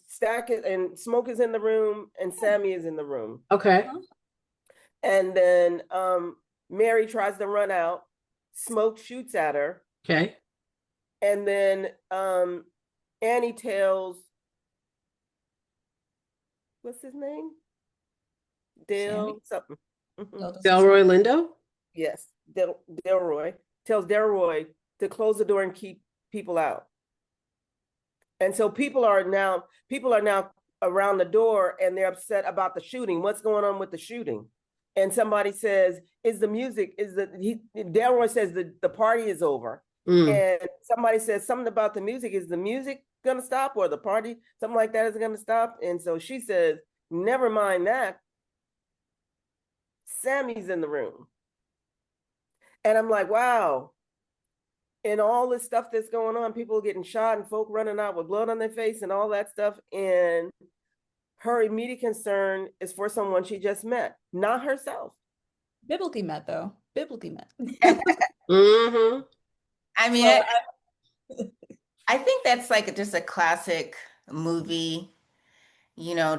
Smoke is in the room and Sammy is in the room. Okay. And then Mary tries to run out. Smoke shoots at her. Okay. And then Annie tells, what's his name? Dale something. Delroy Lindo? Yes, Delroy tells Delroy to close the door and keep people out. And so people are now around the door and they're upset about the shooting. What's going on with the shooting? And somebody says, Delroy says the party is over. And somebody says something about the music. Is the music going to stop, or the party, something like that, is going to stop? And so she says, never mind that, Sammy's in the room. And I'm like, wow. And all this stuff that's going on, people getting shot and folk running out with blood on their face and all that stuff. And her immediate concern is for someone she just met, not herself. Biblically met, though. Biblically met. Mm-hmm. I mean, I think that's like just a classic movie,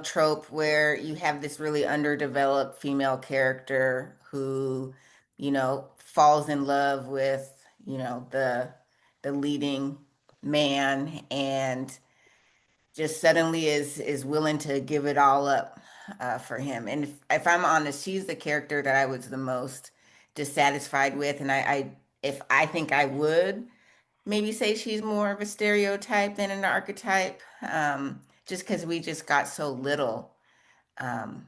trope where you have this really underdeveloped female character who, falls in love with, the leading man and just suddenly is willing to give it all up for him. And if I'm honest, she's the character that I was the most dissatisfied with. And if I think I would maybe say she's more of a stereotype than an archetype, just because we just got so little, um,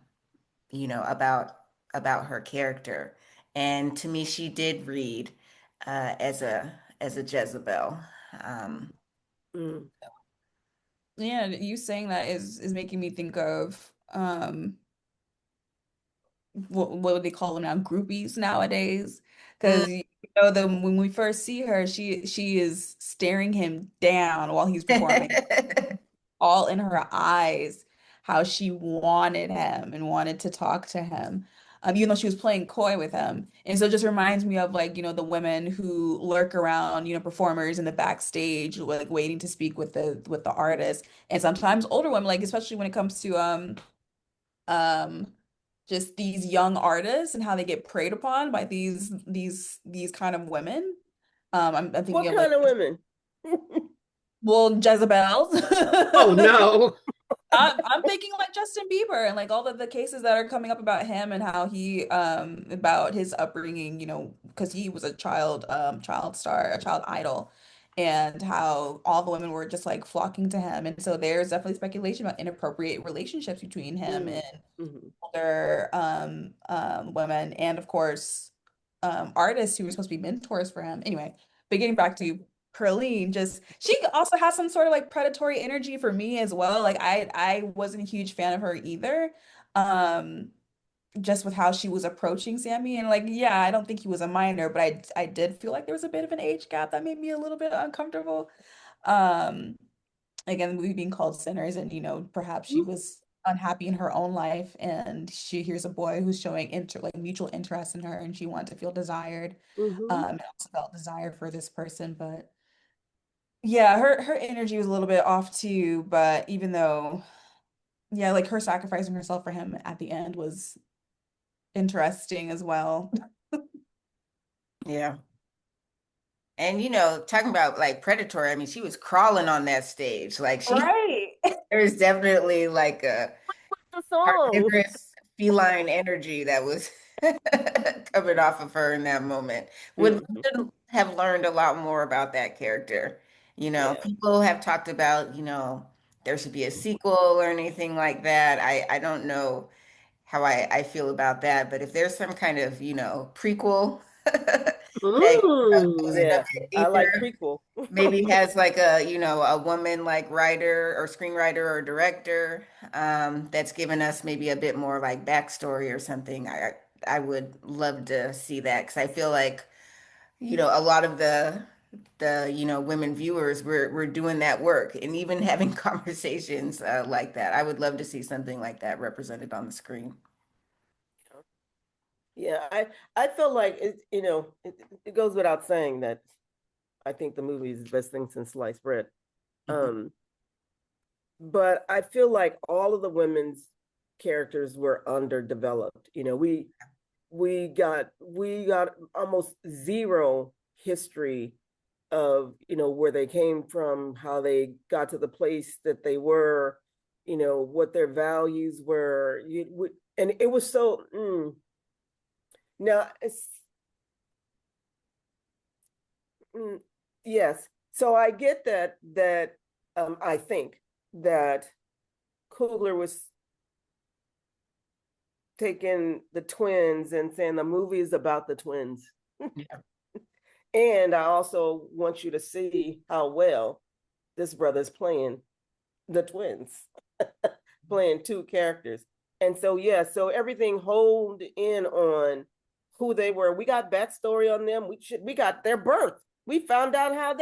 about her character. And to me, she did read as a Jezebel. Yeah, you saying that is making me think of what would they call them now? Groupies nowadays. Because when we first see her, she is staring him down while he's performing, all in her eyes, how she wanted him and wanted to talk to him. even though she was playing coy with him. And so it just reminds me of like, the women who lurk around, performers in the backstage, like waiting to speak with the artist. And sometimes older women, like especially when it comes to um just these young artists and how they get preyed upon by these kind of women. I'm thinking What of like, kind of women? well, Jezebels. Oh no. I'm thinking like Justin Bieber and like all of the cases that are coming up about him and how he about his upbringing, because he was a child star, a child idol, and how all the women were just like flocking to him. And so there's definitely speculation about inappropriate relationships between him and Mm-hmm. other women, and of course artists who were supposed to be mentors for him. Anyway, but getting back to Pearline, just she also has some sort of like predatory energy for me as well. Like I wasn't a huge fan of her either. Um, just with how she was approaching Sammy, and like, yeah, I don't think he was a minor, but I did feel like there was a bit of an age gap that made me a little bit uncomfortable. Um, again, the movie being called Sinners, and perhaps she was unhappy in her own life, and she hears a boy who's showing mutual interest in her, and she wanted to feel desired, Mm-hmm. and also felt desire for this person, but yeah, her energy was a little bit off too, but even though, yeah, like her sacrificing herself for him at the end was interesting as well. Yeah. And talking about like predatory, I mean, she was crawling on that stage. Like Right. there's definitely like a The song. carnivorous feline energy that was coming off of her in that moment. Would Mm-hmm. have learned a lot more about that character. Yeah. People have talked about, there should be a sequel or anything like that. I don't know how I feel about that, but if there's some kind of, prequel that goes in a Yeah. bit I like deeper, prequel. maybe has like a woman like writer or screenwriter or director that's given us maybe a bit more like backstory or something. I would love to see that because I feel like a lot of the women viewers we're doing that work and even having conversations like that. I would love to see something like that represented on the screen. Yeah, I feel like it goes without saying that I think the movie is the best thing since sliced bread. Mhm. But I feel like all of the women's characters were underdeveloped. We got almost zero history of where they came from, how they got to the place that they were, what their values were. And it was so now yes. So I get that I think that Coogler was taking the twins and saying the movie is about the twins. Yeah. And I also want you to see how well this brother's playing the twins, playing two characters. And so, yeah, so everything honed in on who they were. We got backstory on them. We got their birth. We found out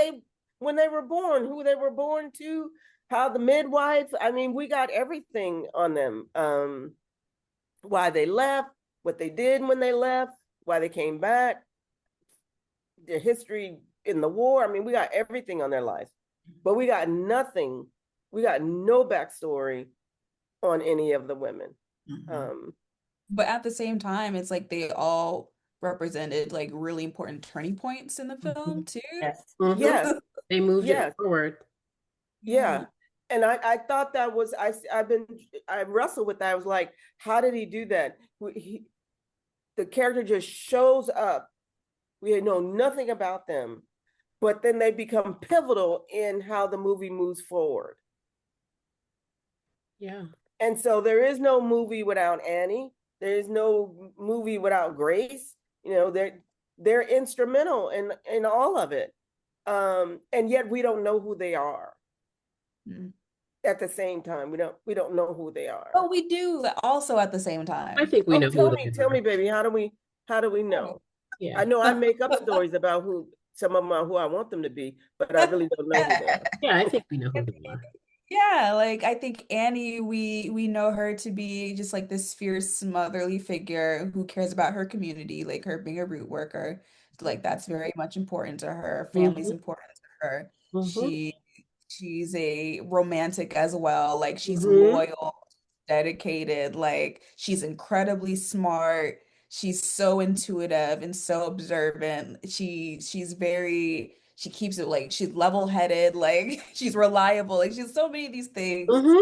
when they were born, who they were born to, how the midwife. I mean, we got everything on them. Why they left, what they did when they left, why they came back, their history in the war. I mean, we got everything on their lives, but we got nothing. We got no backstory on any of the women. Mhm. But at the same time, it's like they all represented like really important turning points in the film Mhm. too. Yes. Yes, They moved it yes, forward. yeah. And I thought that was I wrestled with that. I was like, how did he do that? The character just shows up. We know nothing about them, but then they become pivotal in how the movie moves forward. Yeah. And so there is no movie without Annie. There is no movie without Grace. They're instrumental in all of it. And yet we don't know who they are. Mm. At the same time, we don't know who they are. But we do also at the same I time. think we know who Tell they me, are. baby, how do we know? Yeah. I know I make up stories about who some of them are, who I want them to be, but I really don't know who they are. Yeah, I think we know who they are. Yeah, like I think Annie, we know her to be just like this fierce motherly figure who cares about her community, like her being a root worker. Like that's very much important to her. Family's Hmm. important to her. Hmm. She she's a romantic as well. Like she's Hmm. loyal, dedicated, like she's incredibly smart. She's so intuitive and so observant. She's very she keeps it like she's level-headed, like she's reliable, like she's so many of these things. Hmm.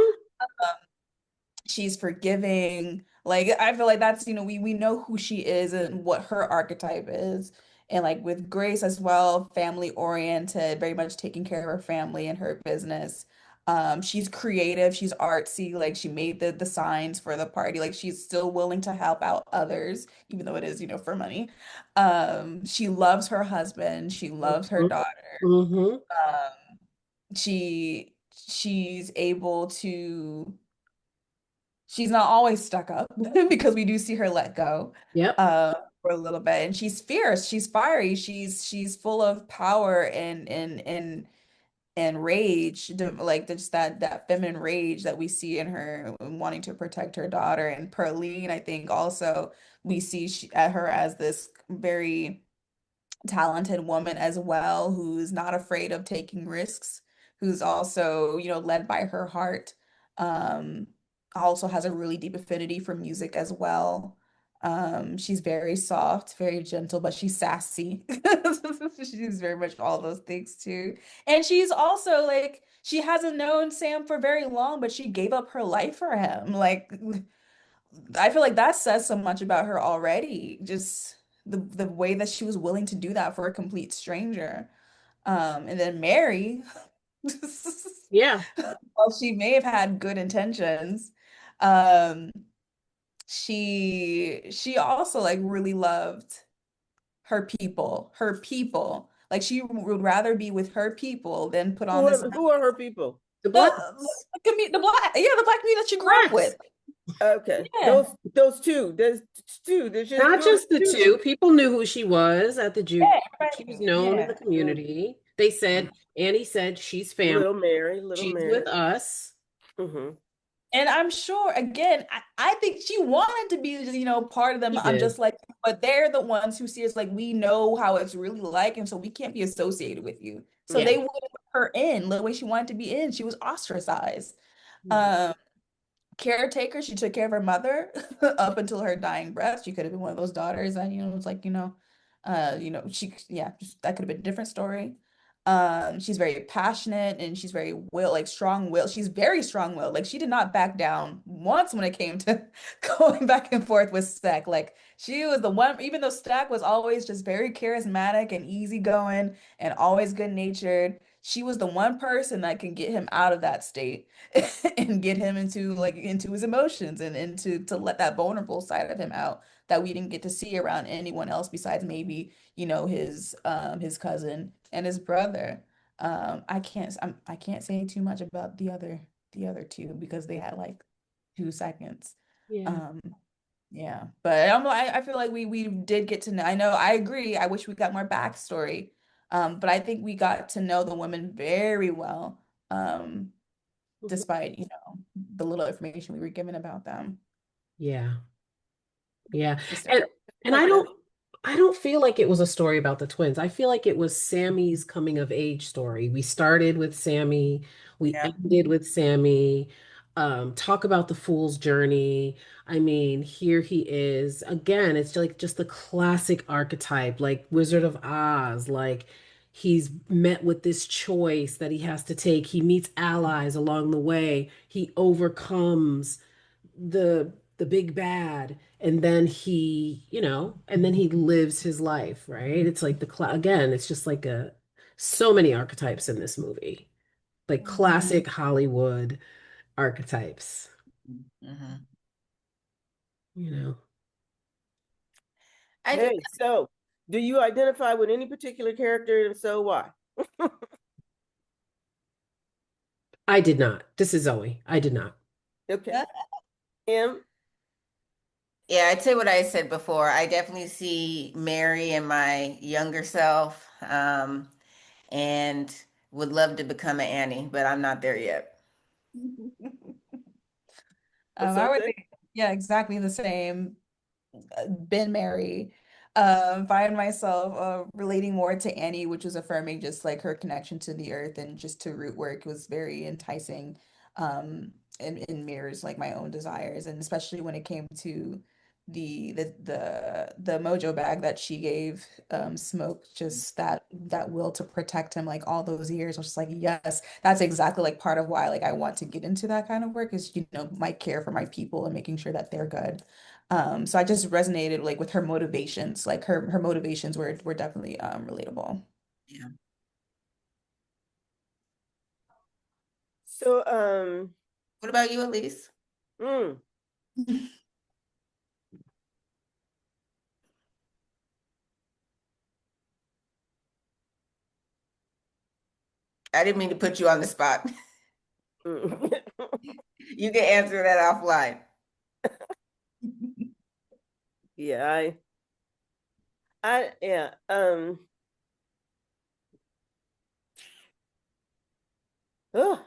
She's forgiving. Like I feel like that's, we know who she is and what her archetype is. And like with Grace as well, family oriented, very much taking care of her family and her business. She's creative, she's artsy, like she made the signs for the party. Like she's still willing to help out others, even though it is, for money. She loves her husband, she loves her Hmm. daughter. Hmm. Um, she's able to she's not always stuck up because we do see her let go Yep. uh for a little bit, and she's fierce, she's fiery, she's full of power and rage, like just that feminine rage that we see in her wanting to protect her daughter. And Pearline, I think also we see at her as this very talented woman as well, who's not afraid of taking risks, who's also, led by her heart. Um, Also has a really deep affinity for music as well. She's very soft, very gentle, but she's sassy. She's very much all those things too. And she's also like, she hasn't known Sam for very long, but she gave up her life for him. Like, I feel like that says so much about her already. Just the way that she was willing to do that for a complete stranger. And then Mary, Yeah. while she may have had good intentions, um, she also like really loved her people, her people. Like she would rather be with her people than put on this Who are her people? The the blacks. the black, yeah, the black community that she grew up Blacks. with. Okay, Yeah. those two. There's two. There's just Not two. just the Two. two. People knew who she was at the juke. Yeah, She was right. known in the Yeah. community. They said, Annie said, she's family. Little Mary, little She's with Mary. us. Hmm. And I'm sure, again, I think she wanted to be, part of them. She I'm did. just like, but they're the ones who see us like, we know how it's really like, and so we can't be associated with you. So Yeah. they wouldn't let her in the way she wanted to be in. She was ostracized. Mhm. Um, Caretaker. She took care of her mother up until her dying breath. She could have been one of those daughters that, it's like, yeah, just, that could have been a different story. She's very passionate and she's very like strong-willed. She's very strong-willed. Like she did not back down once when it came to going back and forth with Stack. Like she was the one, even though Stack was always just very charismatic and easygoing and always good-natured, she was the one person that can get him out of that state and get him into his emotions and into to let that vulnerable side of him out that we didn't get to see around anyone else besides maybe, his cousin and his brother. I can't say too much about the other two because they had like 2 seconds. Yeah. Um yeah, but I feel like we did get to know. I know I agree. I wish we got more backstory. But I think we got to know the women very well. Mhm. Despite, the little information we were given about them. Yeah. Yeah. Just And and I Okay. don't I don't feel like it was a story about the twins. I feel like it was Sammy's coming of age story. We started with Sammy, we yeah. ended with Sammy. Talk about the fool's journey. I mean, here he is. Again, it's like just the classic archetype, like Wizard of Oz. Like he's met with this choice that he has to take. He meets allies along the way. He overcomes the big bad, and then he lives his life, right? It's like again, it's just like a so many archetypes in this movie, like Mhm. classic Hollywood archetypes, Hmm. you know. I do. Hey, so do you identify with any particular character? And if so, why? I did not. This is Zoe. I did not. Okay. M. Yeah, I'd say what I said before. I definitely see Mary in my younger self, and would love to become an Annie, but I'm not there yet. I would Something? think, yeah, exactly the same. Been married. Find myself relating more to Annie, which was affirming just like her connection to the earth and just to root work was very enticing. And mirrors like my own desires, and especially when it came to the mojo bag that she gave Smoke, just that will to protect him like all those years. I was just like, yes, that's exactly like part of why like I want to get into that kind of work is, my care for my people and making sure that they're good. So I just resonated like with her motivations. Like her motivations were definitely relatable. Yeah. So, What about you, Elise? mm, I didn't mean to put you on the spot. mm. You can answer that offline. Yeah, yeah, ugh.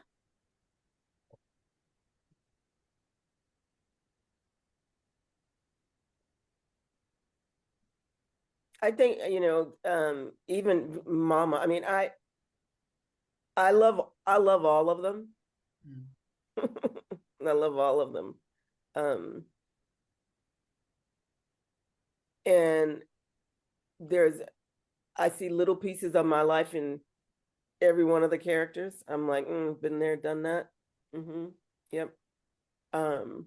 I think, even Mama, I mean, I love all of them. Mm. I love all of them. Um, and there's, I see little pieces of my life in every one of the characters. I'm like, been there, done that. Hmm. Yep. Um,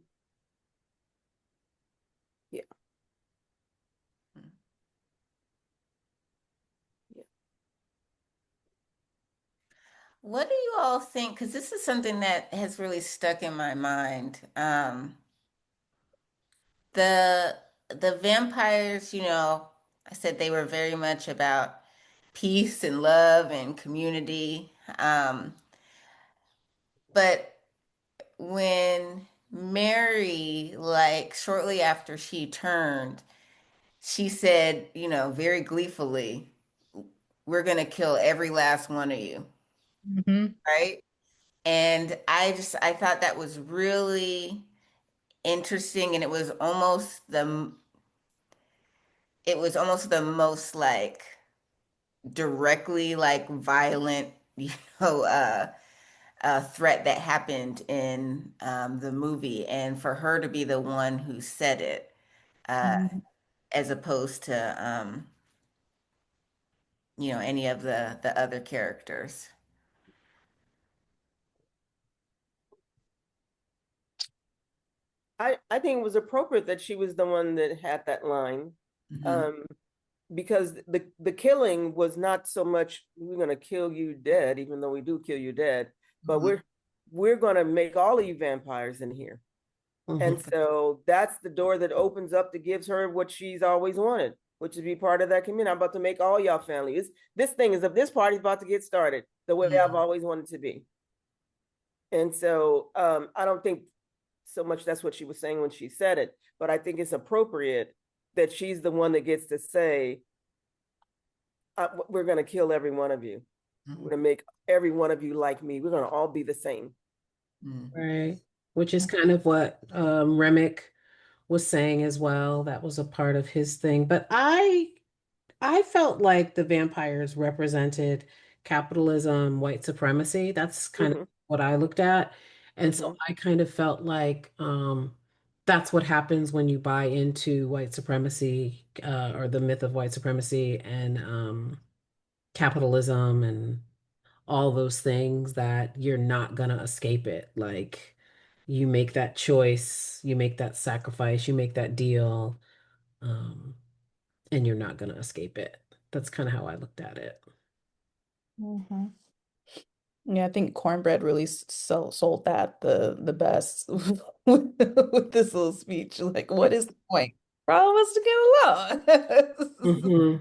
yeah, yeah. What do you all think? Because this is something that has really stuck in my mind. The vampires, I said they were very much about peace and love and community. But when Mary, like shortly after she turned, she said, very gleefully, "We're gonna kill every last one of you," Hmm. right? And I thought that was really interesting, and it was almost the most like directly like violent, you know, threat that happened in the movie, and for her to be the one who said it, uh, as opposed to any of the other characters. I think it was appropriate that she was the one that had that line. Hmm. Um, because the killing was not so much we're gonna kill you dead, even though we do kill you dead, but Hmm. we're gonna make all of you vampires in here. And Hmm. so that's the door that opens up that gives her what she's always wanted, which is be part of that community. I'm about to make all y'all family. This thing is, if this party's about to get started the way I've Hmm. always wanted to be. And so I don't think so much that's what she was saying when she said it, but I think it's appropriate that she's the one that gets to say, we're going to kill every one of you. We're going to make every one of you like me. We're going to all be the same. Hmm. Right. Which is kind of what Remick was saying as well. That was a part of his thing. But I felt like the vampires represented capitalism, white supremacy. That's kind of Mm-hmm, what I looked at. And so mm-hmm, I kind of felt like that's what happens when you buy into white supremacy or the myth of white supremacy and capitalism and all those things that you're not gonna escape it. Like you make that choice, you make that sacrifice, you make that deal, um, and you're not gonna escape it. That's kind of how I looked at it. Hmm. Yeah, I think Cornbread really sold that the best with this little speech. Like, what is the point? For all of us to get along. Hmm.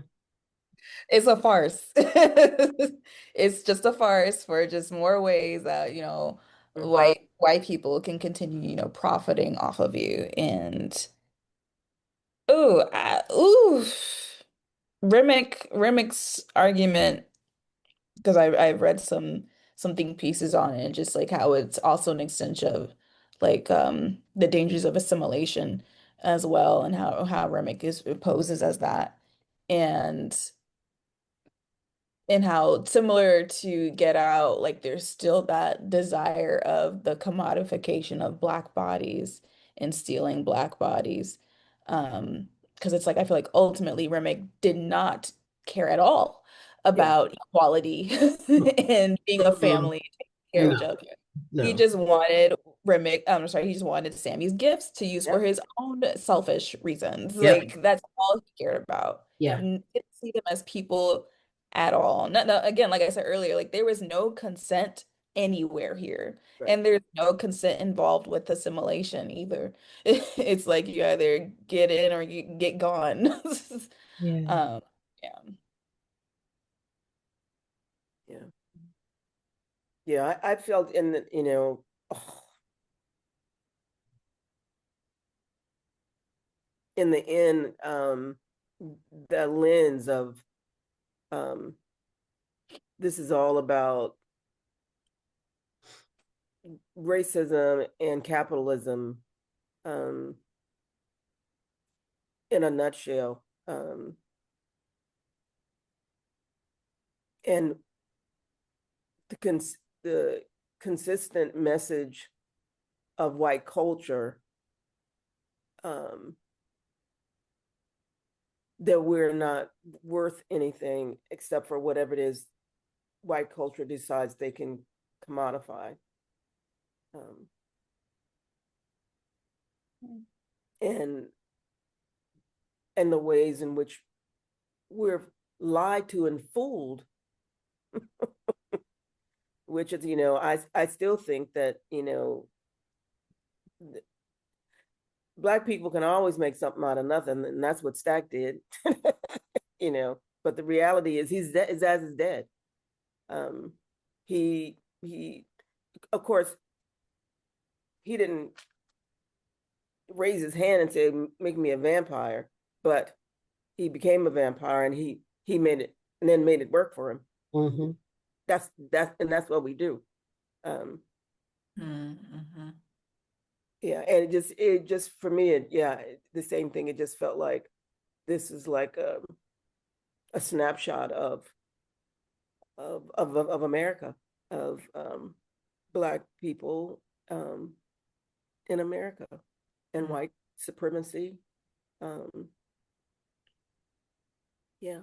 It's a farce. It's just a farce for just more ways that, mm-hmm. white people can continue, profiting off of you. And ooh, ooh, Remick's argument, because I've read some think pieces on it, and just like how it's also an extension of like the dangers of assimilation as well, and how Remick is poses as that. And how similar to Get Out, like there's still that desire of the commodification of Black bodies and stealing Black bodies. Because it's like I feel like ultimately Remick did not care at all Yeah. about equality and being a Mm-mm. family, taking care of No, each other. He no. just wanted Remick, I'm sorry, he just wanted Sammy's gifts to use for Yep. his own selfish reasons. Yep. Like that's all he cared about. Yeah. Didn't see them as people at all. Again, like I said earlier, like there was no consent anywhere here. Right. And there's no consent involved with assimilation either. It's like you either get in or you get gone. Yeah. Yeah. Yeah. Yeah. I felt in the, in the end, the lens of this is all about racism and capitalism in a nutshell. And the consistent message of white culture that we're not worth anything except for whatever it is white culture decides they can commodify. And the ways in which we're lied to and fooled, which is, I still think that, Black people can always make something out of nothing, and that's what Stack did. But the reality is his ass is dead. He of course he didn't raise his hand and say, make me a vampire, but he became a vampire, and he made it, and then made it work for him. Mm-hmm. That's what we do. Yeah, and it just for me, the same thing. It just felt like this is like a snapshot of America, of Black people in America, and white supremacy. Yeah.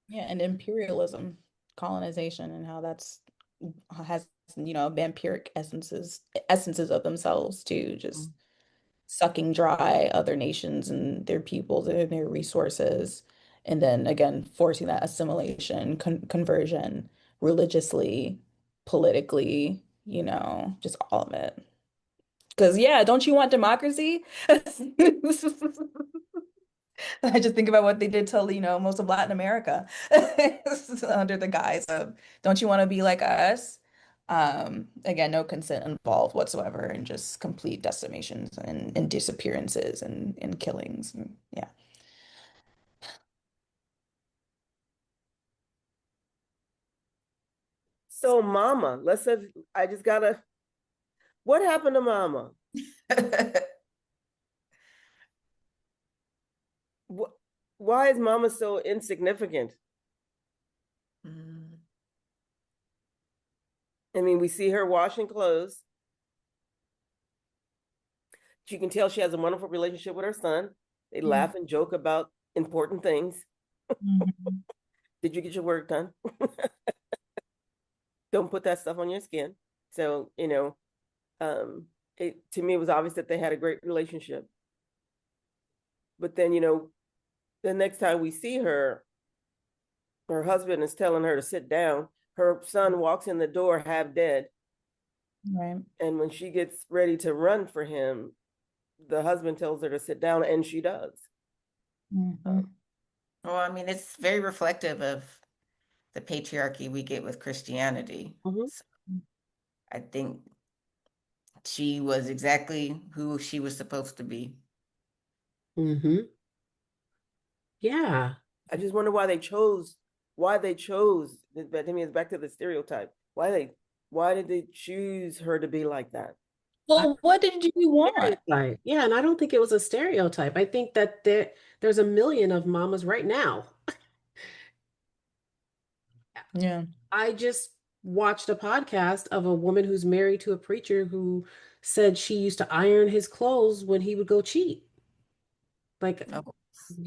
Yeah, and imperialism, colonization, and how that's has, vampiric essences of themselves too, just sucking dry other nations and their peoples and their resources, and then again forcing that assimilation, conversion, religiously, politically, just all of it. Because yeah, don't you want democracy? I just think about what they did to, most of Latin America under the guise of, don't you want to be like us? Again, no consent involved whatsoever, and just complete decimations and disappearances and killings. And, yeah. So Mama, I just gotta, what happened to Mama? Why is Mama so insignificant? I mean, we see her washing clothes. You can tell she has a wonderful relationship with her son. They laugh and joke about important things. Did you get your work done? Don't put that stuff on your skin. So, to me, it was obvious that they had a great relationship. But then, the next time we see her, her husband is telling her to sit down. Her son walks in the door half dead. Right. And when she gets ready to run for him, the husband tells her to sit down, and she does. Well, I mean, it's very reflective of the patriarchy we get with Christianity. So I think she was exactly who she was supposed to be. Yeah. I just wonder why they chose, but I mean, it's back to the stereotype. Why Why did they choose her to be like that? I Well, what did you want? stereotype. Yeah, and I don't think it was a stereotype. I think that there's a million of mamas right now. Yeah. I just watched a podcast of a woman who's married to a preacher who said she used to iron his clothes when he would go cheat. Like Oh,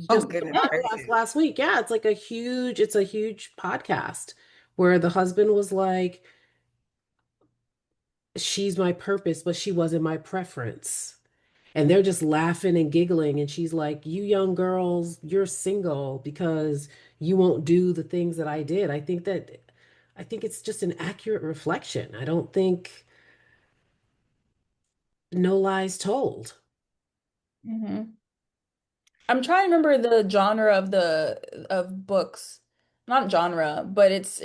oh just goodness last gracious. last week. Yeah, it's a huge podcast where the husband was like, she's my purpose, but she wasn't my preference. And they're just laughing and giggling. And she's like, you young girls, you're single because you won't do the things that I did. I think it's just an accurate reflection. I don't think no lies told. Hmm. I'm trying to remember the genre of the of books. Not genre, but it's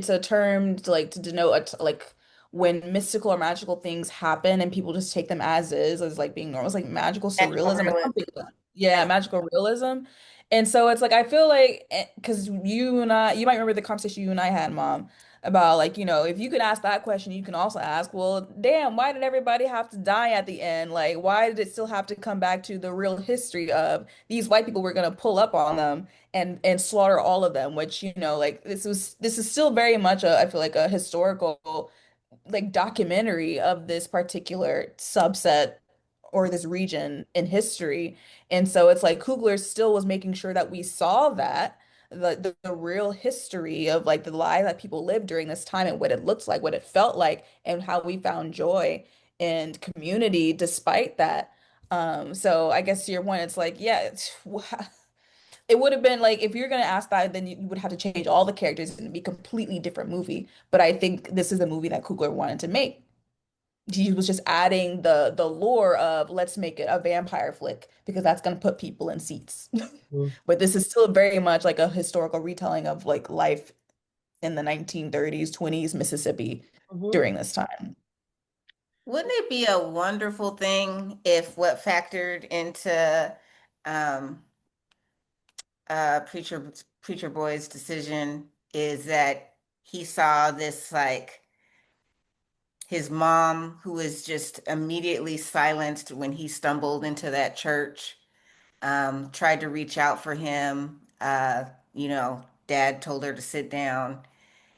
a term to like to denote like when mystical or magical things happen and people just take them as like being normal. It's like magical Magical surrealism or realism. something like that. Yeah, Yeah. magical realism. And so it's like I feel like because you and I, you might remember the conversation you and I had, Mom, about like, if you could ask that question, you can also ask, well, damn, why did everybody have to die at the end? Like, why did it still have to come back to the real history of these white people were gonna pull up on them and slaughter all of them, which, like this is still very much I feel like a historical like documentary of this particular subset or this region in history. And so it's like Coogler still was making sure that we saw that the real history of like the lie that people lived during this time and what it looked like, what it felt like, and how we found joy and community despite that. So I guess to your point, it's like, yeah, it would have been like if you're gonna ask that, then you would have to change all the characters and it'd be a completely different movie. But I think this is a movie that Coogler wanted to make. He was just adding the lore of let's make it a vampire flick because that's gonna put people in seats. Mhm. But this is still very much like a historical retelling of like life in the 1930s, 20s Mississippi Mhm. during this time. Wouldn't it be a wonderful thing if what factored into um, preacher boy's decision is that he saw this like his mom who was just immediately silenced when he stumbled into that church, tried to reach out for him. Dad told her to sit down,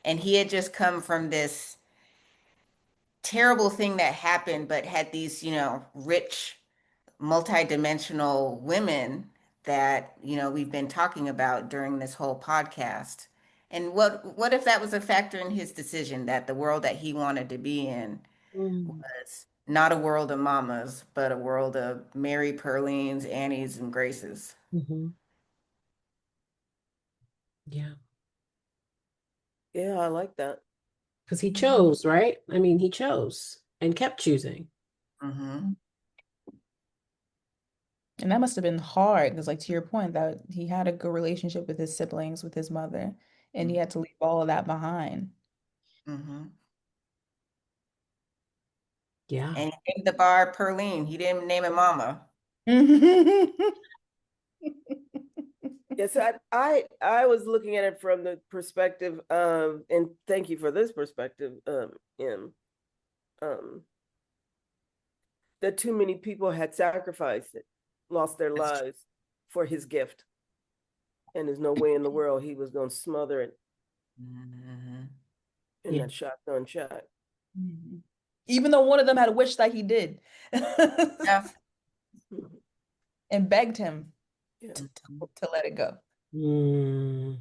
and he had just come from this terrible thing that happened, but had these, rich, multidimensional women that, we've been talking about during this whole podcast. And what if that was a factor in his decision that the world that he wanted to be in Mhm. was not a world of mamas, but a world of Mary Perlines, Annies, and Graces? Mhm. Yeah, Yeah, I like that. because he Mhm. chose, right? I mean, he chose and kept choosing. Mm-hmm. And that must have been hard because, like, to your point, that he had a good relationship with his siblings, with his mother, and he had to leave all of that behind. Mm-hmm. Yeah. And he named the bar Perline. He didn't name it Mama. Yes, I was looking at it from the perspective of, and thank you for this perspective, in um, that too many people had sacrificed it, lost their That's true. lives for his gift, and there's no way in the world he was going to smother it Mhm. in Yeah. that shotgun shot. Mhm. Even though one of them had wished that he did Yeah. and begged him Yeah. to, to let it go. Mm,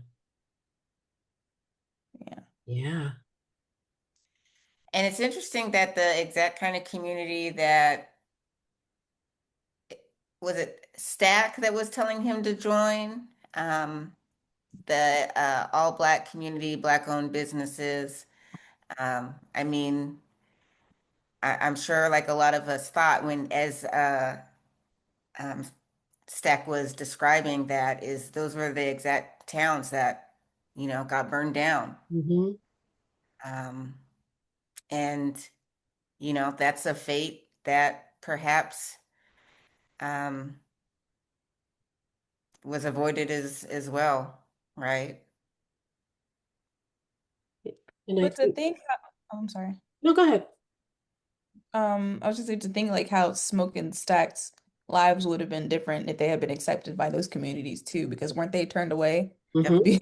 Yeah. yeah. And it's interesting that the exact kind of community that was it Stack that was telling him to join, the all Black community, Black owned businesses. I mean, I'm sure like a lot of us thought when as um, Stack was describing that is those were the exact towns that, got burned down. Hmm. Um, and, that's a fate that perhaps um, was avoided as well, right? And I But to think, think, Oh, I'm sorry. No, go ahead. I was just to think like how Smoke and Stack's lives would have been different if they had been accepted by those communities too, because weren't they turned away? Yep. Hmm. Be-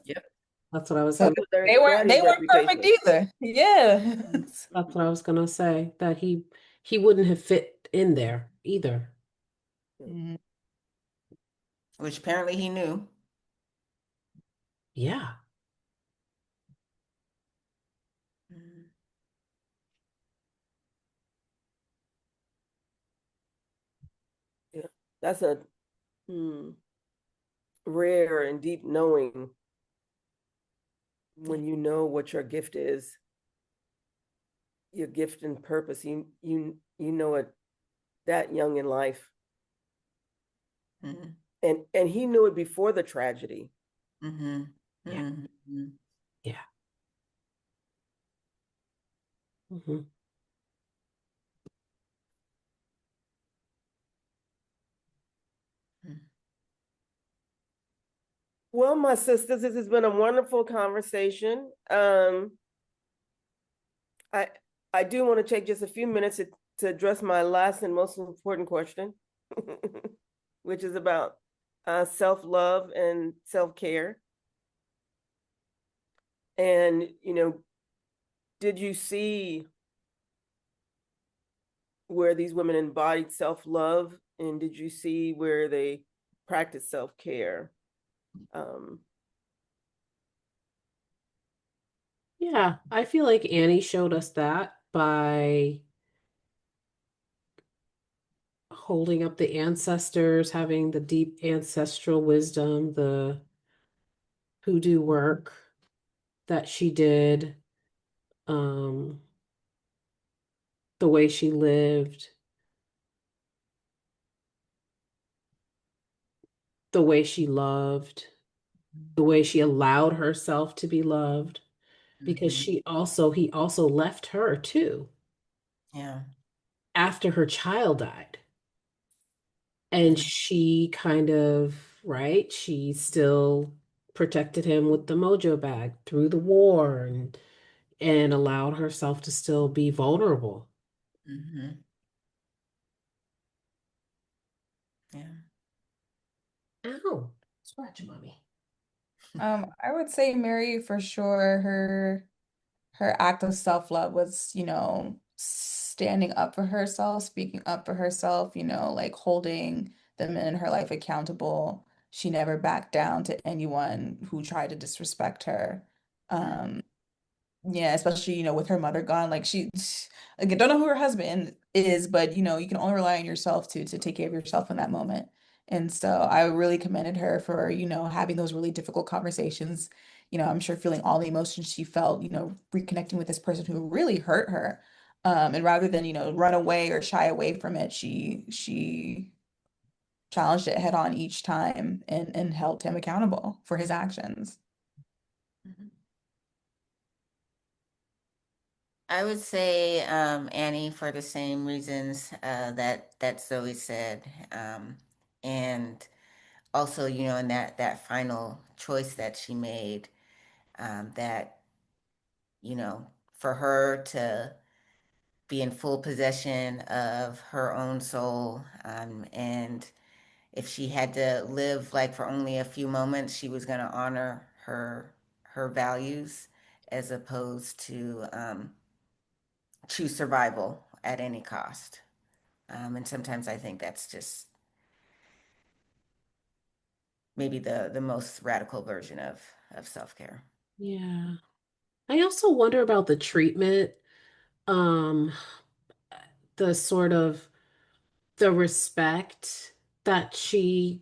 Yep. That's what I was So gonna, That was their they daddy's weren't perfect reputation. either. Yeah. that's what I was gonna say, that he wouldn't have fit in there either. Mm. Which apparently he knew. Yeah. Mhm. Yeah. That's a hmm, rare and deep knowing when you know what your gift is, your gift and purpose. You know it that young in life. Mhm. And he knew it before the tragedy. Mhm. Yeah. Mhm. Yeah. Hmm. Mhm. Well, my sisters, this has been a wonderful conversation. I I do want to take just a few minutes to address my last and most important question, which is about self-love and self-care. And, did you see where these women embodied self-love? And did you see where they practiced self-care? Um, Yeah, I feel like Annie showed us that by holding up the ancestors, having the deep ancestral wisdom, the hoodoo work that she did, um, the way she lived, the way she loved, the way she allowed herself to be loved, because Mhm. he also left her too Yeah. after her child died. And Yeah. she kind of, right, she still protected him with the mojo bag through the war, and allowed herself to still be vulnerable. Mhm. Yeah. Ow, scratch, mommy. I would say Mary for sure, her act of self-love was, standing up for herself, speaking up for herself, like holding the men in her life accountable. She never backed down to anyone who tried to disrespect her. Mhm. Um, yeah, especially, with her mother gone, like again, don't know who her husband is, but you can only rely on yourself to take care of yourself in that moment. And so I really commended her for, having those really difficult conversations. I'm sure feeling all the emotions she felt, reconnecting with this person who really hurt her. And rather than, run away or shy away from it, she challenged it head on each time and held him accountable for his actions. Mhm. I would say Annie for the same reasons that Zoe said, and also in that final choice that she made, that for her to be in full possession of her own soul, and if she had to live like for only a few moments, she was going to honor her values as opposed to choose survival at any cost. And sometimes I think that's just maybe the most radical version of self-care. Yeah. I also wonder about the treatment, um, the sort of the respect that she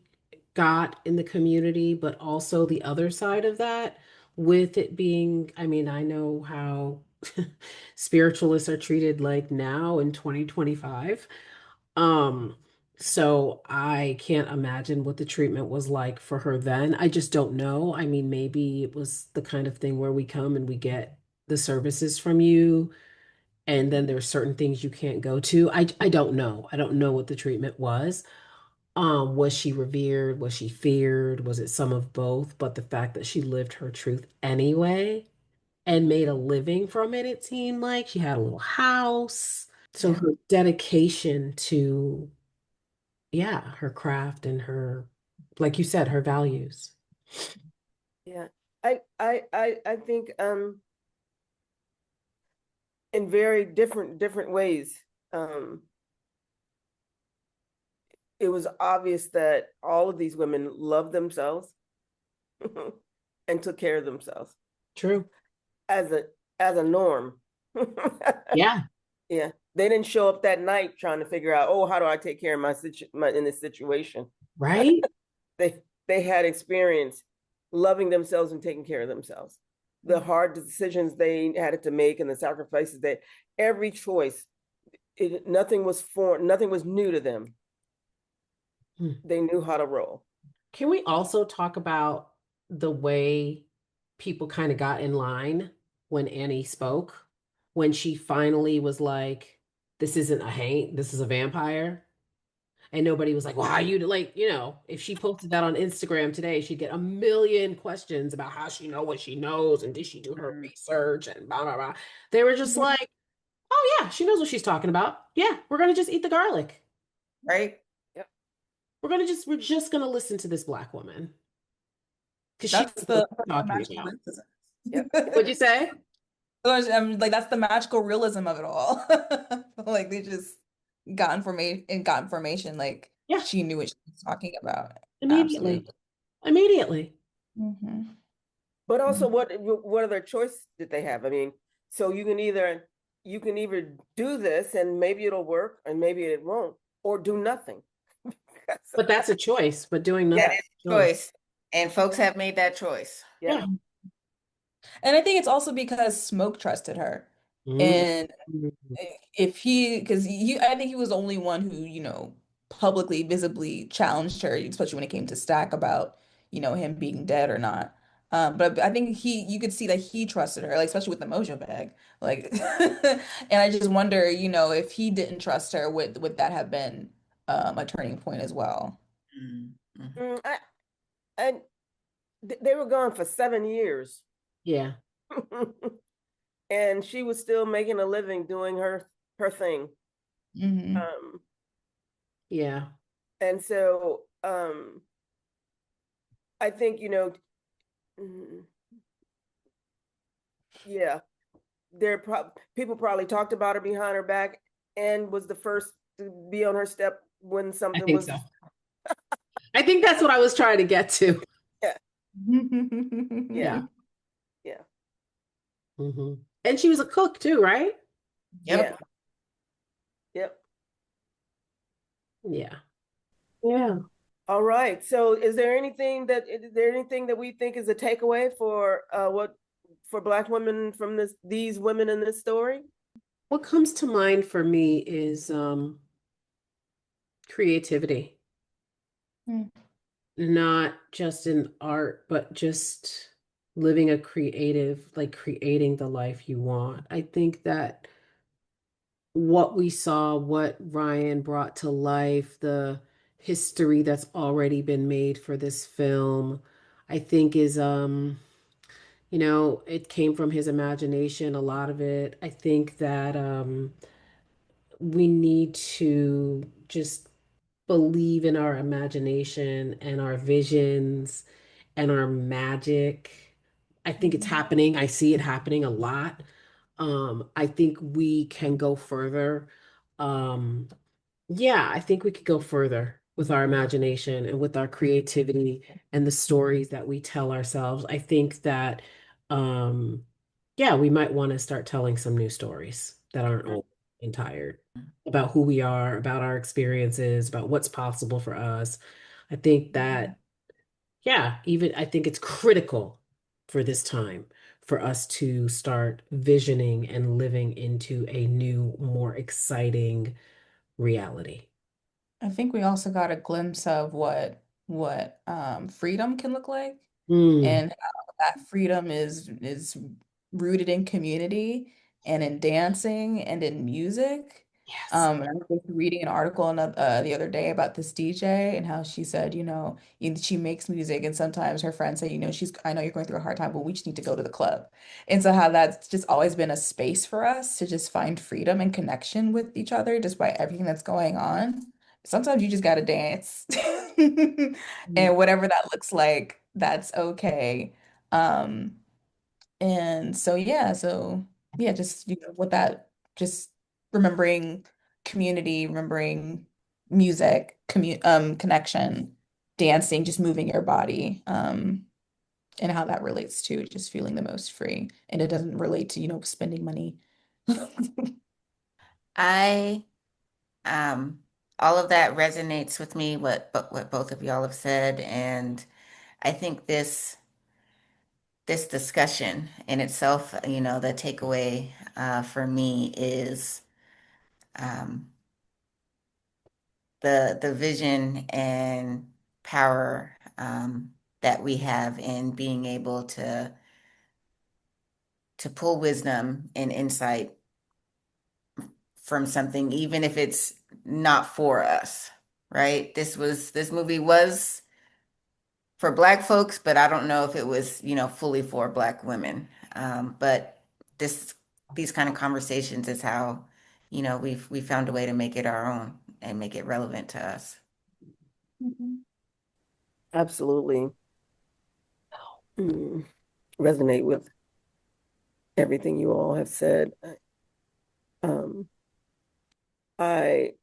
got in the community, but also the other side of that, with it being, I mean, I know how spiritualists are treated like now in 2025. Um, so I can't imagine what the treatment was like for her then. I just don't know. I mean, maybe it was the kind of thing where we come and we get the services from you, and then there's certain things you can't go to. I don't know. I don't know what the treatment was. Was she revered? Was she feared? Was it some of both? But the fact that she lived her truth anyway, and made a living from it, it seemed like. She had a little house. So Yeah. her dedication to, yeah, her craft and her, like you said, her values. Yeah. I think in very different ways. Um it was obvious that all of these women loved themselves and took care of themselves True. as a norm. Yeah. Yeah. They didn't show up that night trying to figure out, oh, how do I take care of my in this situation? Right? They they had experience loving themselves and taking care of themselves. The hard decisions they had to make and the sacrifices that every choice, nothing was new to them. Hmm. They knew how to roll. Can we also talk about the way people kind of got in line when Annie spoke? When she finally was like, this isn't a haint, this is a vampire. And nobody was like, well, how you like, if she posted that on Instagram today, she'd get a million questions about how she know what she knows and did she do her research and blah blah blah. They were just like, oh yeah, she knows what she's talking about. Yeah, we're gonna just eat the garlic. Right? Yep. We're just gonna listen to this Black woman. Because she That's knows what the she's talking magical about. realism. Yep. What'd you say? I'm like that's the magical realism of it all. Like they just got information like Yeah, she knew what she was talking about. immediately. Absolutely. Immediately. Hmm. But also, what other choice did they have? I mean, so you can either do this and maybe it'll work and maybe it won't, or do nothing. But that's a choice. But doing Yeah, nothing That is is a a choice. choice. And folks have made that choice. yeah. Yeah. And I think it's also because Smoke trusted her. Mm. And if he, because I think he was the only one who, publicly, visibly challenged her, especially when it came to Stack about, him being dead or not. But I think you could see that he trusted her, like especially with the mojo bag, like, and I just wonder, if he didn't trust her, would that have been a turning point as well? Mhm. Mm, and they were gone for 7 years, Yeah. and she was still making a living doing her thing. Hmm. Um, Yeah. and so I think mm, yeah, people probably talked about her behind her back, and was the first to be on her step when I something think was so. I think that's what I was trying to get to. yeah, Yeah. yeah, yeah, Hmm. And she was a cook too, right? yeah, Yep. yep. Yeah. Yeah. All right. So, is there anything that we think is a takeaway for what for Black women from these women in this story? What comes to mind for me is creativity, not just in art, but just living a creative, like creating the life you want. I think that what we saw, what Ryan brought to life, the history that's already been made for this film, I think is it came from his imagination, a lot of it. I think that we need to just believe in our imagination and our visions and our magic. I think it's happening. I see it happening a lot. I think we can go further. Um, yeah, I think we could go further with our imagination and with our creativity and the stories that we tell ourselves. I think that, um, yeah, we might want to start telling some new stories that aren't old and tired about who we are, about our experiences, about what's possible for us. I think that, yeah, even I think it's critical for this time for us to start visioning and living into a new, more exciting reality. I think we also got a glimpse of what freedom can look like, Mm, and how that freedom is rooted in community and in dancing and in music. Yes. And I was just reading an article the other day about this DJ and how she said, she makes music and sometimes her friends say, I know you're going through a hard time, but we just need to go to the club. And so how that's just always been a space for us to just find freedom and connection with each other despite everything that's going on. Sometimes you just got to dance. Mhm. And whatever that looks like, that's okay. Um, and so yeah, just with that, just remembering community, remembering music, connection, dancing, just moving your body, and how that relates to just feeling the most free. And it doesn't relate to, spending money. I all of that resonates with me, what both of y'all have said, and I think this discussion in itself, the takeaway for me is um, the vision and power that we have in being able to pull wisdom and insight from something, even if it's not for us, right? This movie was for Black folks, but I don't know if it was, fully for Black women. But this these kind of conversations is how, we found a way to make it our own and make it relevant to us. Mhm. Absolutely. Mm, resonate with everything you all have said. Um, I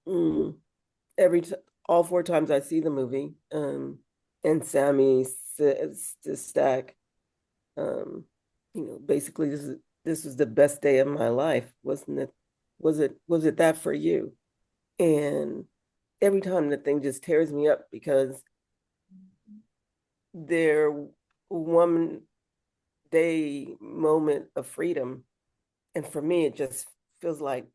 every t all four times I see the movie, and Sammy says to Stack, um, basically this was the best day of my life, wasn't it? Was it that for you? And every time the thing just tears me up because their one day moment of freedom. And for me, it just feels like,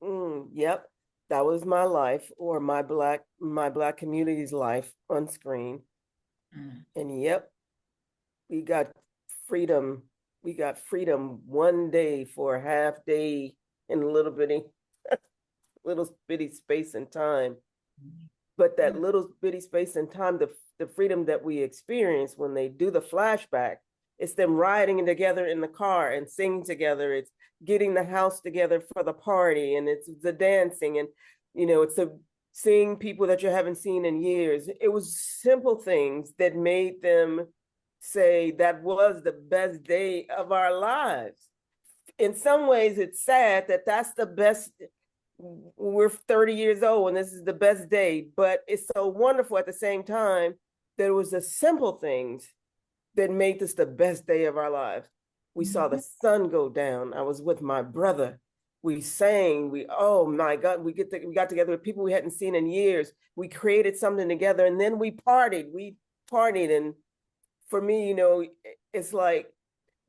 yep, that was my life or my black community's life on screen. Mm. And yep, we got freedom. We got freedom one day for a half day in a little bitty space and time. But that little bitty space and time, the freedom that we experience when they do the flashback, it's them riding together in the car and singing together. It's getting the house together for the party, and it's the dancing, and it's the seeing people that you haven't seen in years. It was simple things that made them say that was the best day of our lives. In some ways, it's sad that that's the best. We're 30 years old and this is the best day, but it's so wonderful at the same time. There was the simple things that made this the best day of our lives. We saw the sun go down. I was with my brother. We sang. Oh my God, we got together with people we hadn't seen in years. We created something together, and then we partied. And for me, it's like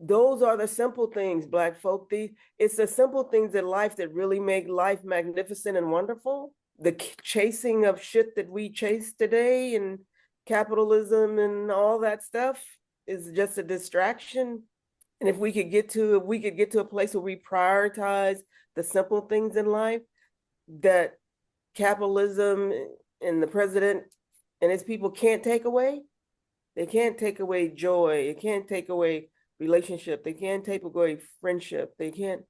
those are the simple things, Black folk. It's the simple things in life that really make life magnificent and wonderful. The chasing of shit that we chase today and capitalism and all that stuff is just a distraction. And if we could get to a place where we prioritize the simple things in life, that capitalism and the president and his people can't take away. They can't take away joy. It can't take away relationship. They can't take away friendship. They can't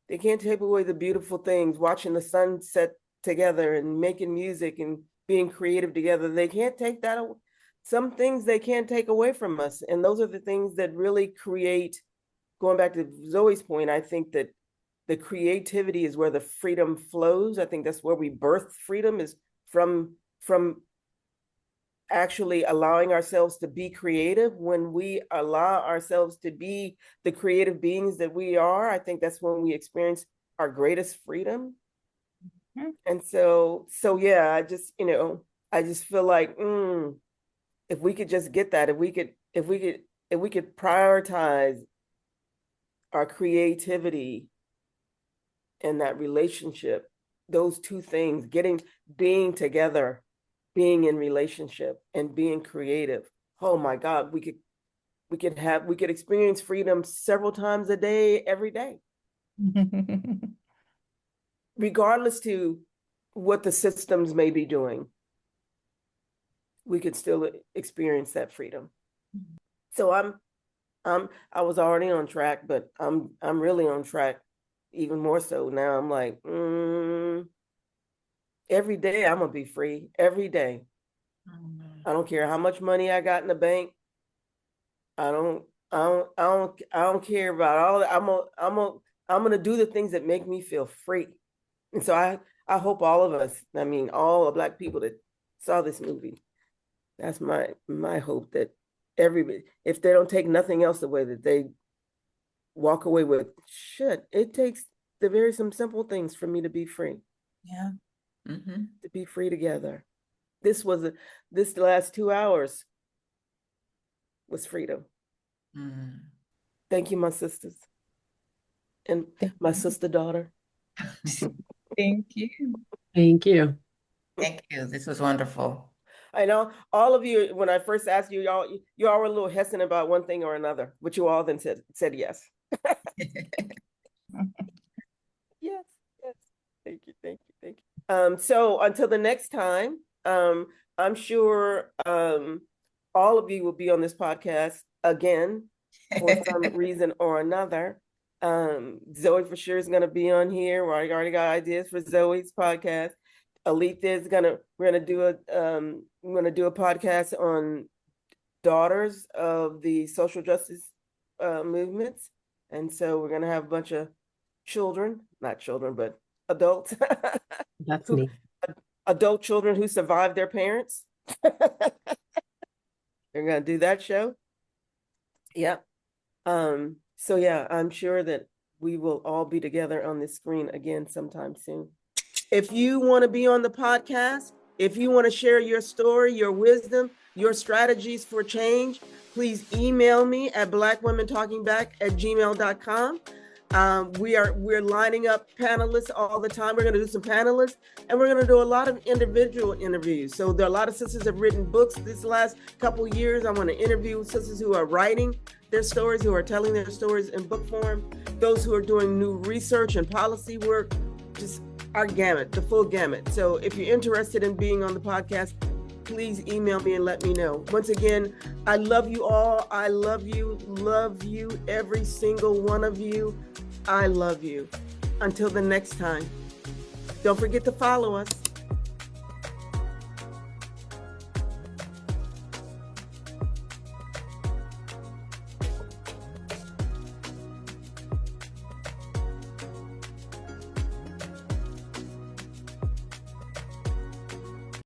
take away the beautiful things, watching the sunset together and making music and being creative together. They can't take that away. Some things they can't take away from us. And those are the things that really create, going back to Zoe's point, I think that the creativity is where the freedom flows. I think that's where we birth freedom, is from actually allowing ourselves to be creative. When we allow ourselves to be the creative beings that we are, I think that's when we experience our greatest freedom. And so yeah, I just feel like if we could just get that, if we could prioritize our creativity and that relationship, those two things, being together, being in relationship and being creative. Oh my God, we could experience freedom several times a day, every day. regardless to what the systems may be doing, we could still experience that freedom. So I was already on track, but I'm really on track even more so now. I'm like, every day I'm gonna be free. Every day. I don't care how much money I got in the bank. I don't care about all that. I'm gonna do the things that make me feel free. And so I hope all of us, I mean, all the Black people that saw this movie, that's my hope, that everybody, if they don't take nothing else away, that they walk away with, shit, it takes some simple things for me to be free. Yeah. Mm-hmm. To be free together. This last 2 hours was freedom. Mm. Thank you, my sisters. And my sister daughter. Thank you. Thank you. Thank you. This was wonderful. I know all of you, when I first asked you, you all were a little hesitant about one thing or another, but you all then said yes. Yes. Thank you. So until the next time, I'm sure all of you will be on this podcast again for some reason or another. Zoe for sure is going to be on here. I already got ideas for Zoe's podcast. Aleese is we're gonna do a podcast on daughters of the social justice movements, and so we're gonna have a bunch of not children, but adults. That's me. Adult children who survived their parents. They're gonna do that show. Yeah. So yeah, I'm sure that we will all be together on this screen again sometime soon. If you want to be on the podcast, if you want to share your story, your wisdom, your strategies for change, please email me at blackwomentalkingback@gmail.com. We're lining up panelists all the time. We're going to do some panelists, and we're going to do a lot of individual interviews. So there are a lot of sisters have written books this last couple of years. I want to interview sisters who are writing their stories, who are telling their stories in book form, those who are doing new research and policy work, just our gamut, the full gamut. So if you're interested in being on the podcast, please email me and let me know. Once again, I love you all. I love you, every single one of you. I love you. Until the next time, don't forget to follow us.